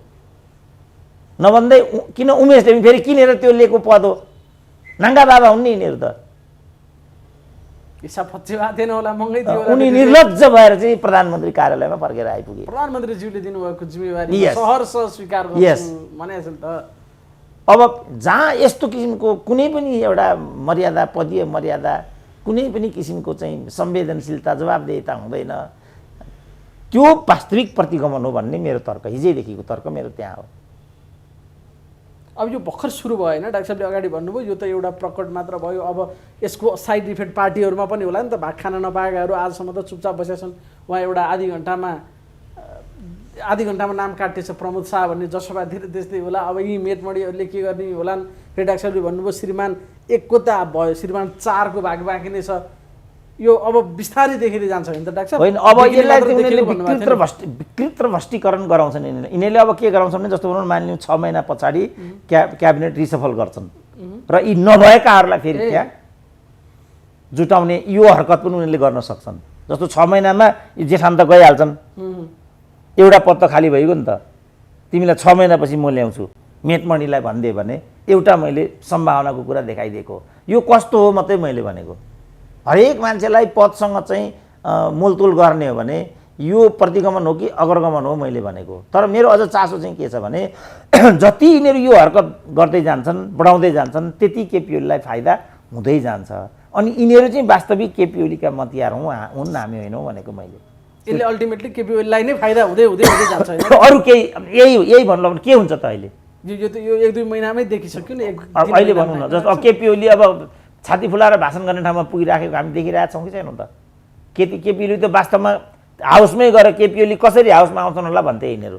नभन्दै किन उमेशले फेरि किनेर त्यो लिएको पद हो? नाङ्गा बाबा हुन् नि यिनीहरू त। हिसाब फच्चे भएको थिएन होला, महँगै थियो होला। उनी निर्लज्ज भएर चाहिँ प्रधानमन्त्री कार्यालयमा फर्केर आइपुगे। प्रधानमन्त्रीज्यूले दिनुभएको जिम्मेवारी सहर्ष स्वीकार गर्छु भनेको त। अब जहाँ यस्तो किसिमको कुनै पनि एउटा मर्यादा, पदीय मर्यादा, कुनै पनि किसिमको चाहिँ संवेदनशीलता, जवाबदेहिता हुँदैन, त्यो वास्तविक प्रतिगमन हो भन्ने मेरो तर्क, हिजैदेखिको तर्क मेरो त्यहाँ हो। अब यो भर्खर सुरु भयो होइन, डाक्टर साहबले अगाडि भन्नुभयो यो त एउटा प्रकट मात्र भयो। अब यसको साइड इफेक्ट पार्टीहरूमा पनि होला नि त। भाग खान नपाएकाहरू आजसम्म त चुपचाप बसेछन्। उहाँ एउटा आधी घन्टामा नाम काटिएछ प्रमोद शाह भन्ने, जसपातिर त्यस्तै होला। अब यी मेटमणीहरूले के गर्ने होलान्? फेरि डाक्टर साहबले भन्नुभयो श्रीमान 1 को त भयो, श्रीमान 4 को भाग बाँकी नै छ। यो अब बिस्तारै देखेर जान्छ होइन त डाक्टर साहब? होइन, अब यसलाई विकृत र भ्रष्टीकरण गराउँछन् यिनीहरूले। अब के गराउँछन् भने जस्तो भनौँ मानिलिउँ 6 महिना पछाडि क्याबिनेट रिसफल गर्छन् र यी नभएकाहरूलाई फेरि त्यहाँ जुटाउने यो हरकत पनि उनीहरूले गर्न सक्छन्। जस्तो 6 महिनामा जेठान त गइहाल्छन्, एउटा पद त खाली भइगयो नि त, तिमीलाई 6 महिनापछि म ल्याउँछु मेटमणीलाई भनिदिएँ भने एउटा मैले सम्भावनाको कुरा देखाइदिएको। यो कस्तो हो मात्रै मैले भनेको। हरेक मान्छेलाई पदसँग चाहिँ मोलतोल गर्ने हो भने यो प्रतिगमन हो कि अग्रगमन हो मैले भनेको। तर मेरो अझ चासो चाहिँ के छ भने जति यिनीहरू यो हरकत गर्दै जान्छन्, बढाउँदै जान्छन्, त्यति केपी ओलीलाई फाइदा हुँदै जान्छ। अनि यिनीहरू चाहिँ वास्तविक केपी ओलीका मतियार हुन्, हामी होइनौँ भनेको मैले। यसले अल्टिमेटली केपी ओलीलाई नै फाइदा हुँदै जान्छ। अरू केही यही भन्नु भने के हुन्छ त? अहिले यो 1-2 महिनामै देखिसक्यो नि। अहिले भनौँ न, जस्तो अब केपी ओली अब छाती फुलाएर भाषण गर्ने ठाउँमा पुगिराखेको हामी देखिरहेका छौँ कि छैनौँ त? केपी ओली त वास्तवमा हाउसमै गएर केपी ओली कसरी हाउसमा आउँछन् होला भन्थे यिनीहरू।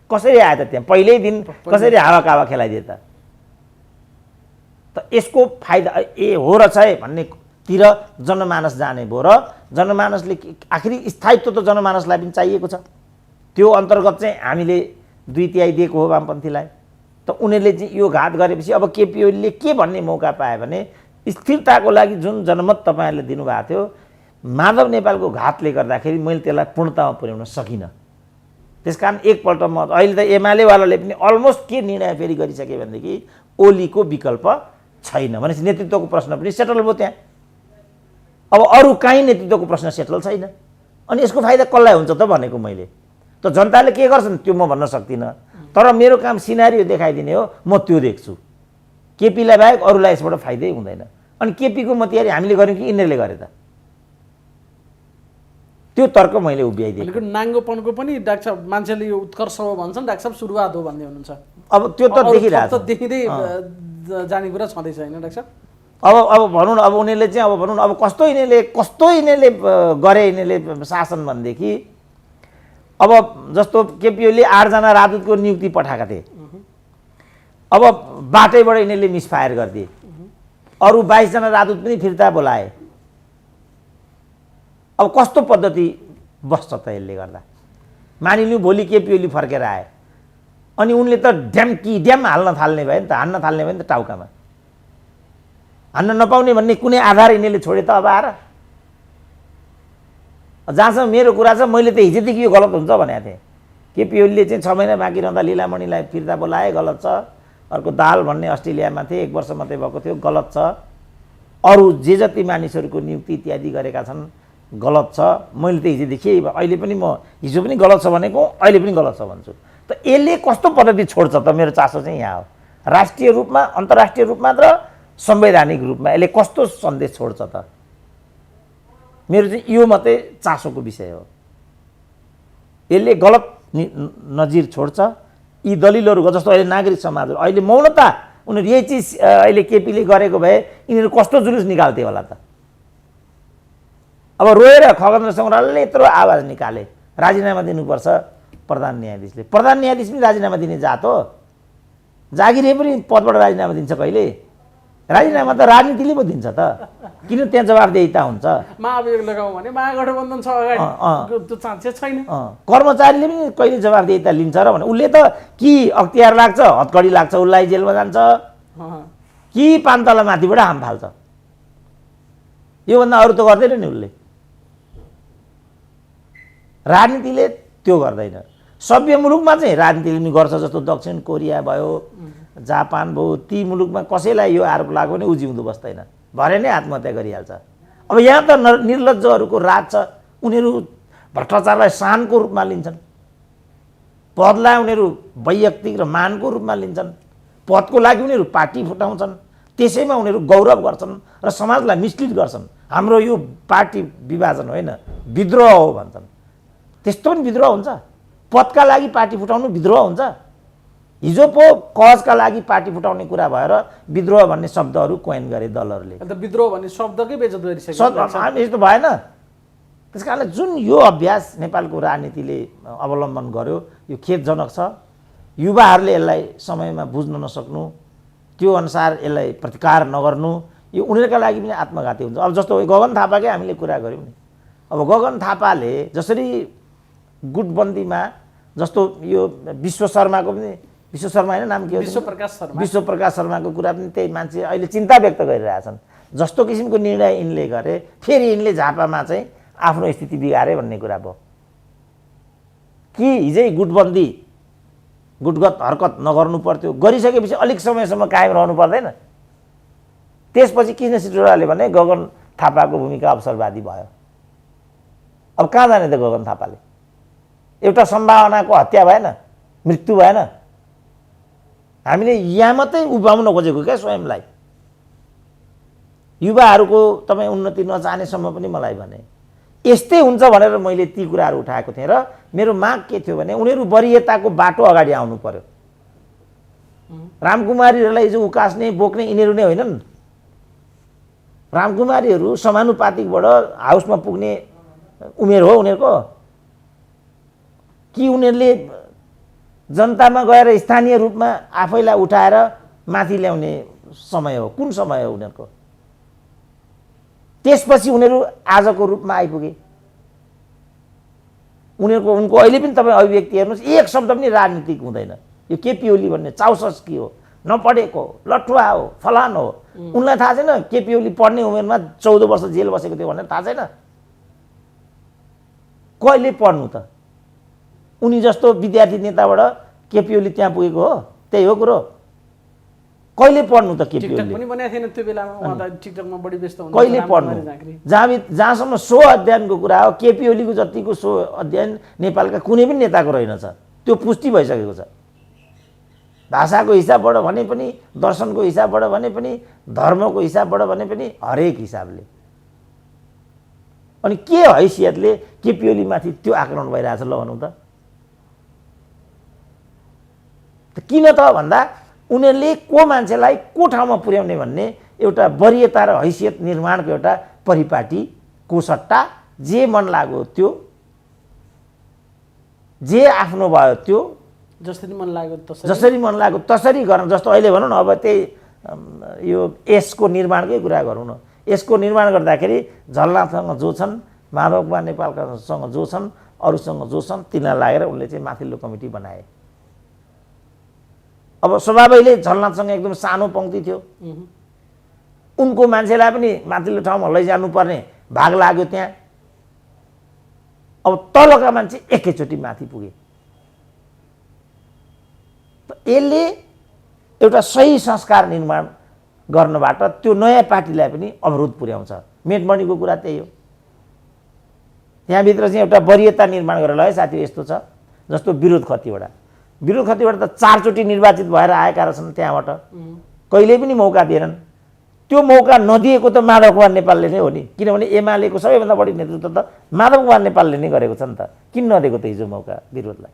कसरी आयो त त्यहाँ? पहिल्यै दिन कसरी हावा खेलाइदिए त? यसको फाइदा हो र छ भन्नेतिर जनमानस जाने भयो र जनमानसले आखिरी स्थायित्व त जनमानसलाई पनि चाहिएको छ। त्यो अन्तर्गत चाहिँ हामीले 2/3 दिएको हो वामपन्थीलाई। त उनीहरूले चाहिँ यो घात गरेपछि अब केपी ओलीले के भन्ने मौका पायो भने स्थिरताको लागि जुन जनमत तपाईँहरूले दिनुभएको थियो, माधव नेपालको घातले गर्दाखेरि मैले त्यसलाई पूर्णतामा पुर्याउन सकिनँ। त्यसकारण एकपल्ट म अहिले त एमालेवालाले पनि अलमोस्ट के निर्णय फेरि गरिसके भनेदेखि ओलीको विकल्प छैन भनेपछि नेतृत्वको प्रश्न पनि सेटल भयो त्यहाँ। अब अरू काहीँ नेतृत्वको प्रश्न सेटल छैन। अनि यसको फाइदा कसलाई हुन्छ त भनेको मैले। त जनताले के गर्छन् त्यो म भन्न सक्दिनँ, तर मेरो काम सिनारियो देखाइदिने हो, म त्यो देख्छु। केपीलाई बाहेक अरूलाई यसबाट फाइदै हुँदैन। अनि केपीको मतियारी हामीले गऱ्यौँ कि यिनीहरूले गरे त? त्यो तर्क मैले उभ्याइदिएँ। नाङ्गोपनको पनि डाक्टर साहब मान्छेले यो उत्कर्ष हो भन्छन्, डाक्टर साहब सुरुवात हो भन्दै हुनुहुन्छ। अब त्यो त देखिरहेको छ, देखिँदै जाने कुरा छँदैछ होइन डाक्टर साहब? अब भनौँ न, अब उनीहरूले चाहिँ अब भनौँ न, अब कस्तो यिनीहरूले गरे यिनीहरूले शासन भनेदेखि अब जस्तो केपी ओलीले 8 जना राजदूतको नियुक्ति पठाएका थिए। अब बाटैबाट यिनीहरूले मिसफायर गरिदिए, अरू 22 जना राजदूत पनि फिर्ता बोलाए। अब कस्तो पद्धति बस्छ त यसले गर्दा? मानिलिउँ भोलि केपी ओली फर्केर आए अनि उनले त ड्याम हाल्न थाल्ने भयो नि त, हान्न थाल्ने भयो नि त टाउकामा। हान्न नपाउने भन्ने कुनै आधार यिनीहरूले छोडे त अब आएर? जहाँसम्म मेरो कुरा छ, मैले त हिजोदेखि यो गलत हुन्छ भनेको थिएँ। केपी ओलीले चाहिँ 6 महिना बाँकी रहँदा लीलामणिलाई फिर्ता बोलाए, गलत छ। अर्को दाल भन्ने अस्ट्रेलियामा थिए, 1 वर्ष मात्रै भएको थियो, गलत छ। अरू जे जति मानिसहरूको नियुक्ति इत्यादि गरेका छन्, गलत छ। मैले त हिजोदेखि, अहिले पनि म हिजो पनि गलत छ भनेको, अहिले पनि गलत छ भन्छु। त यसले कस्तो पद्धति छोड्छ त? मेरो चासो चाहिँ यहाँ हो। राष्ट्रिय रूपमा, अन्तर्राष्ट्रिय रूपमा र संवैधानिक रूपमा यसले कस्तो सन्देश छोड्छ त? मेरो चाहिँ यो मात्रै चासोको विषय हो। यसले गलत नजिर छोड्छ। यी दलिलहरू जस्तो अहिले नागरिक समाजहरू अहिले मौनता, उनीहरू यही चिज अहिले केपीले गरेको भए यिनीहरू कस्तो जुलुस निकाल्थे होला त? अब रोएर खगेन्द्र श्रृङ्खलाले यत्रो आवाज निकाले, राजीनामा दिनुपर्छ प्रधान न्यायाधीशले। प्रधान न्यायाधीश पनि राजीनामा दिने जात हो? जागिरे पनि पदबाट राजीनामा दिन्छ कहिले? राजीनामा त राजनीतिले पो दिन्छ त, किन त्यहाँ जवाफदेहिता हुन्छ? महाभियोग लगाउँ भने महागठबन्धन छ अगाडि, त्यो चान्स छैन। कर्मचारीले पनि कहिले जवाफदेहिता लिन्छ र भने उसले त कि अख्तियार लाग्छ, हतकडी लाग्छ, उसलाई जेलमा जान्छ, कि 5 तला माथिबाट हाम फाल्छ। योभन्दा अरू त गर्दैन नि उसले। राजनीतिले त्यो गर्दैन। सभ्य मुलुकमा चाहिँ राजनीतिले नि गर्छ, जस्तो दक्षिण कोरिया भयो, जापान भयो। ती मुलुकमा कसैलाई यो आरोप लाग्यो भने उजिउँदो बस्दैन, भरे नै आत्महत्या गरिहाल्छ। अब यहाँ त निर्लज्जहरूको राज छ। उनीहरू भ्रष्टाचारलाई शानको रूपमा लिन्छन्, पदलाई उनीहरू वैयक्तिक र मानको रूपमा लिन्छन्, पदको लागि उनीहरू पार्टी फुटाउँछन्, त्यसैमा उनीहरू गौरव गर्छन् र समाजलाई मिसलिड गर्छन्। हाम्रो यो पार्टी विभाजन होइन, विद्रोह हो भन्छन्। त्यस्तो पनि विद्रोह हुन्छ? पदका लागि पार्टी फुटाउनु विद्रोह हुन्छ? हिजो पो कहजका लागि पार्टी फुटाउने कुरा भएर विद्रोह भन्ने शब्दहरू कोइन गरे दलहरूले। अन्त विद्रोह भन्ने शब्दकै बेइज्जत गरिसक्यो। यस्तो भएन। त्यस कारणले जुन यो अभ्यास नेपालको राजनीतिले अवलम्बन गर्यो, यो खेदजनक छ। युवाहरूले यसलाई समयमा बुझ्न नसक्नु, त्यो अनुसार यसलाई प्रतिकार नगर्नु, यो उनीहरूका लागि पनि आत्मघाती हुन्छ। अब जस्तो गगन थापाकै हामीले कुरा गऱ्यौँ नि। अब गगन थापाले जसरी गुटबन्दीमा, जस्तो यो विश्व शर्माको पनि, विश्व शर्मा होइन नाम के हो, विश्वप्रकाश शर्माको कुरा पनि त्यही मान्छे अहिले चिन्ता व्यक्त गरिरहेछन्। जस्तो किसिमको निर्णय यिनले गरे, फेरि यिनले झापामा चाहिँ आफ्नो स्थिति बिगारे भन्ने कुरा भयो कि हिजै गुटबन्दी, गुटगत हरकत नगर्नु पर्थ्यो, गरिसकेपछि अलिक समयसम्म कायम रहनु पर्दैन? त्यसपछि कृष्ण सिटौडाले भने गगन थापाको भूमिका अवसरवादी भयो। अब कहाँ जाने त गगन थापाले? एउटा सम्भावनाको हत्या भएन, मृत्यु भएन? हामीले यहाँ मात्रै उभ्याउन खोजेको क्या स्वयंलाई। युवाहरूको तपाईँ उन्नति नचाहनेसम्म पनि मलाई भने यस्तै हुन्छ भनेर मैले ती कुराहरू उठाएको थिएँ। र मेरो माग के थियो भने उनीहरू वरियताको बाटो अगाडि आउनु पर्यो। रामकुमारीहरूलाई जो उकास्ने बोक्ने यिनीहरू नै होइनन्। रामकुमारीहरू समानुपातिकबाट हाउसमा पुग्ने उमेर हो उनीहरूको, कि उनीहरूले जनतामा गएर स्थानीय रूपमा आफैलाई उठाएर माथि ल्याउने समय हो? कुन समय हो उनीहरूको? त्यसपछि उनीहरू आजको रूपमा आइपुगे। उनको अहिले पनि तपाईँ अभिव्यक्ति हेर्नुहोस्, एक शब्द पनि राजनीतिक हुँदैन। यो केपी ओली भन्ने चाउसस्की हो, नपढेको, लठुवा हो, फलान हो। उनलाई थाहा छैन केपी ओली पढ्ने उमेरमा 14 वर्ष जेल बसेको थियो भनेर? थाहा छैन? कहिले पढ्नु त? उनी जस्तो विद्यार्थी नेताबाट केपी ओली त्यहाँ पुगेको हो? त्यही हो कुरो। कहिले पढ्नु त केपी ओली? पनि बनाएको थिएन त्यो बेलामा, उहाँ त टिकटकमा बढी व्यस्त हुनुहुन्छ। कहिले पढ्नु? जहाँसम्म सो अध्ययनको कुरा हो, केपी ओलीको जतिको सो अध्ययन नेपालका कुनै पनि नेताको रहेनछ। त्यो पुष्टि भइसकेको छ। भाषाको हिसाबबाट भने पनि, दर्शनको हिसाबबाट भने पनि, धर्मको हिसाबबाट भने पनि, हरेक हिसाबले। अनि के हैसियतले केपी ओलीमाथि त्यो आक्रमण भइरहेछ ल भनौँ त? किन त भन्दा उनीहरूले को मान्छेलाई को ठाउँमा पुर्याउने भन्ने एउटा वरियता र हैसियत निर्माणको एउटा परिपाटीको सट्टा जे मन लाग्यो त्यो, जे आफ्नो भयो त्यो, जसरी मन लाग्यो तसरी जसरी मन लाग्यो तसरी गर्न। जस्तो अहिले भनौँ न, अब त्यही यो यसको निर्माणकै कुरा गरौँ न। यसको निर्माण गर्दाखेरि झलनाथसँग जो छन्, माधव कुमार नेपालसँग जो छन्, अरूसँग जो छन्, तिनीलाई लागेर उनले चाहिँ माथिल्लो कमिटी बनाए। अब स्वभावैले झलनाथसँग एकदम सानो पङ्क्ति थियो, उनको मान्छेलाई पनि माथिल्लो ठाउँमा लैजानुपर्ने भाग लाग्यो त्यहाँ। अब तलका मान्छे एकैचोटि माथि पुगे। यसले एउटा सही संस्कार निर्माण गर्नबाट त्यो नयाँ पार्टीलाई पनि अवरोध पुर्याउँछ। मेटमणिको कुरा त्यही हो। त्यहाँभित्र चाहिँ एउटा वरियता निर्माण गरेर है साथी, यस्तो छ जस्तो विरोध खतिवडा त 4 चोटि निर्वाचित भएर आएका रहेछन् त्यहाँबाट, कहिले पनि मौका दिएनन्। त्यो मौका नदिएको त माधव कुमार नेपालले नै हो नि, किनभने एमालेको सबैभन्दा बढी नेतृत्व त माधव कुमार नेपालले नै गरेको छ नि त। किन नदिएको त हिजो मौका विरोधलाई?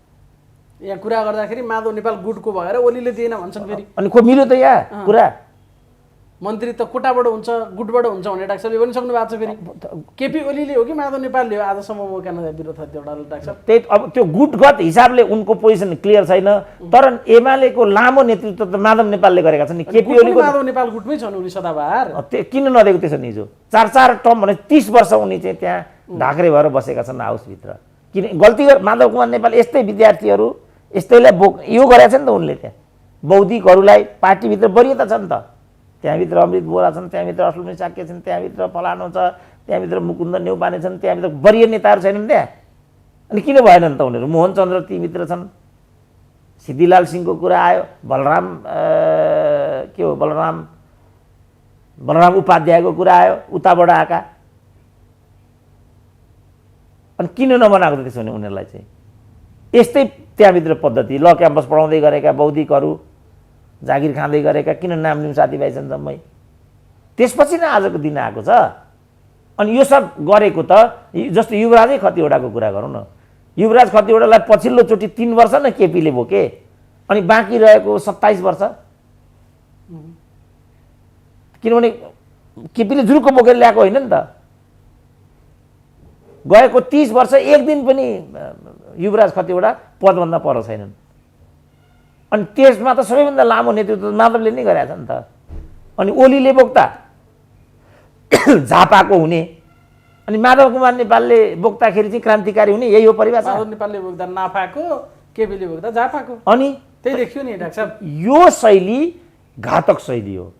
यहाँ कुरा गर्दाखेरि माधव नेपाल गुटको भएर ओलीले दिएन भन्छन् फेरि। अनि को मिल्यो त यहाँ कुरा? मन्त्री त कोटाबाट हुन्छ, गुटबाट हुन्छ भने डाक्टर साहबले भनिसक्नु भएको छ। फेरि केपी ओलीले हो कि माधव नेपालले हो? आजसम्म मौका नदिए विरोध एउटा डाक्टर साहब। त्यही अब त्यो गुटगत हिसाबले उनको पोजिसन क्लियर छैन, तर एमालेको लामो नेतृत्व त माधव नेपालले गरेका छन् नि। केपी ओलीको माधव नेपाल गुटमै छन् उनी सदाबहार। किन नदिएको त्यसो नि? हिजो 4 टर्म भने 30 वर्ष उनी चाहिँ त्यहाँ ढाक्रे भएर बसेका छन् हाउसभित्र। किन गल्ती माधव कुमार नेपाल यस्तै विद्यार्थीहरू यस्तैलाई यो गरेका छन् नि त उनले। त्यहाँ बौद्धिकहरूलाई पार्टीभित्र वरियता छ नि त। त्यहाँभित्र अमृत बोरा छन्, त्यहाँभित्र असलमुनि साक्य छन्, त्यहाँभित्र फलानो छ, त्यहाँभित्र मुकुन्द नेउपाने छन्, त्यहाँभित्र वरिय नेताहरू छैनन् त्यहाँ। अनि किन भएनन् त उनीहरू? मोहन चन्द्र तीमित्र छन्, सिद्धिलाल सिंहको कुरा आयो, बलराम के हो बलराम उपाध्यायको कुरा आयो, उताबाट आएका। अनि किन नबनाएको त त्यसो भने उनीहरूलाई चाहिँ? यस्तै त्यहाँभित्र पद्धति ल क्याम्पस पढाउँदै गरेका बौद्धिकहरू, जागिर खाँदै गरेका किन नाम लिउँ साथीभाइ छन् जम्मै। त्यसपछि नै आजको दिन आएको छ। अनि यो सब गरेको त जस्तो युवराजै खतिवडाको कुरा गरौँ न। युवराज खतिवडालाई पछिल्लोचोटि 3 वर्ष न केपीले बोके, अनि बाँकी रहेको 27 वर्ष किनभने केपीले जुरुक्क बोकेर ल्याएको होइन नि त। गएको 30 वर्ष एक दिन पनि युवराज खतिवडा पदभन्दा पर छैनन्। अनि त्यसमा त सबैभन्दा लामो नेतृत्व माधवले नै गरेका छ नि त। अनि ओलीले बोक्दा झापाको हुने, अनि माधव कुमार नेपालले बोक्दाखेरि चाहिँ क्रान्तिकारी हुने, यही हो परिभाषा। माधव नेपालले बोक्दा नाफाको, केपीले बोक्दा झापाको। अनि त्यही देखियो नि डाक्टर साहब। यो शैली घातक शैली हो।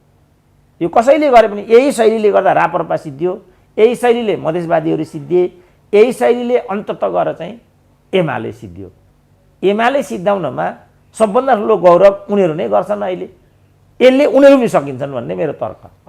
यो कसैले गरे पनि यही शैलीले गर्दा रापरपा सिद्धियो, यही शैलीले मधेसवादीहरू सिद्धिए, यही शैलीले अन्ततः गएर चाहिँ एमाले सिद्धियो। एमाले सिद्धाउनमा सबभन्दा ठुलो गौरव उनीहरू नै गर्छन् अहिले। यसले उनीहरू पनि सकिन्छन् भन्ने मेरो तर्क।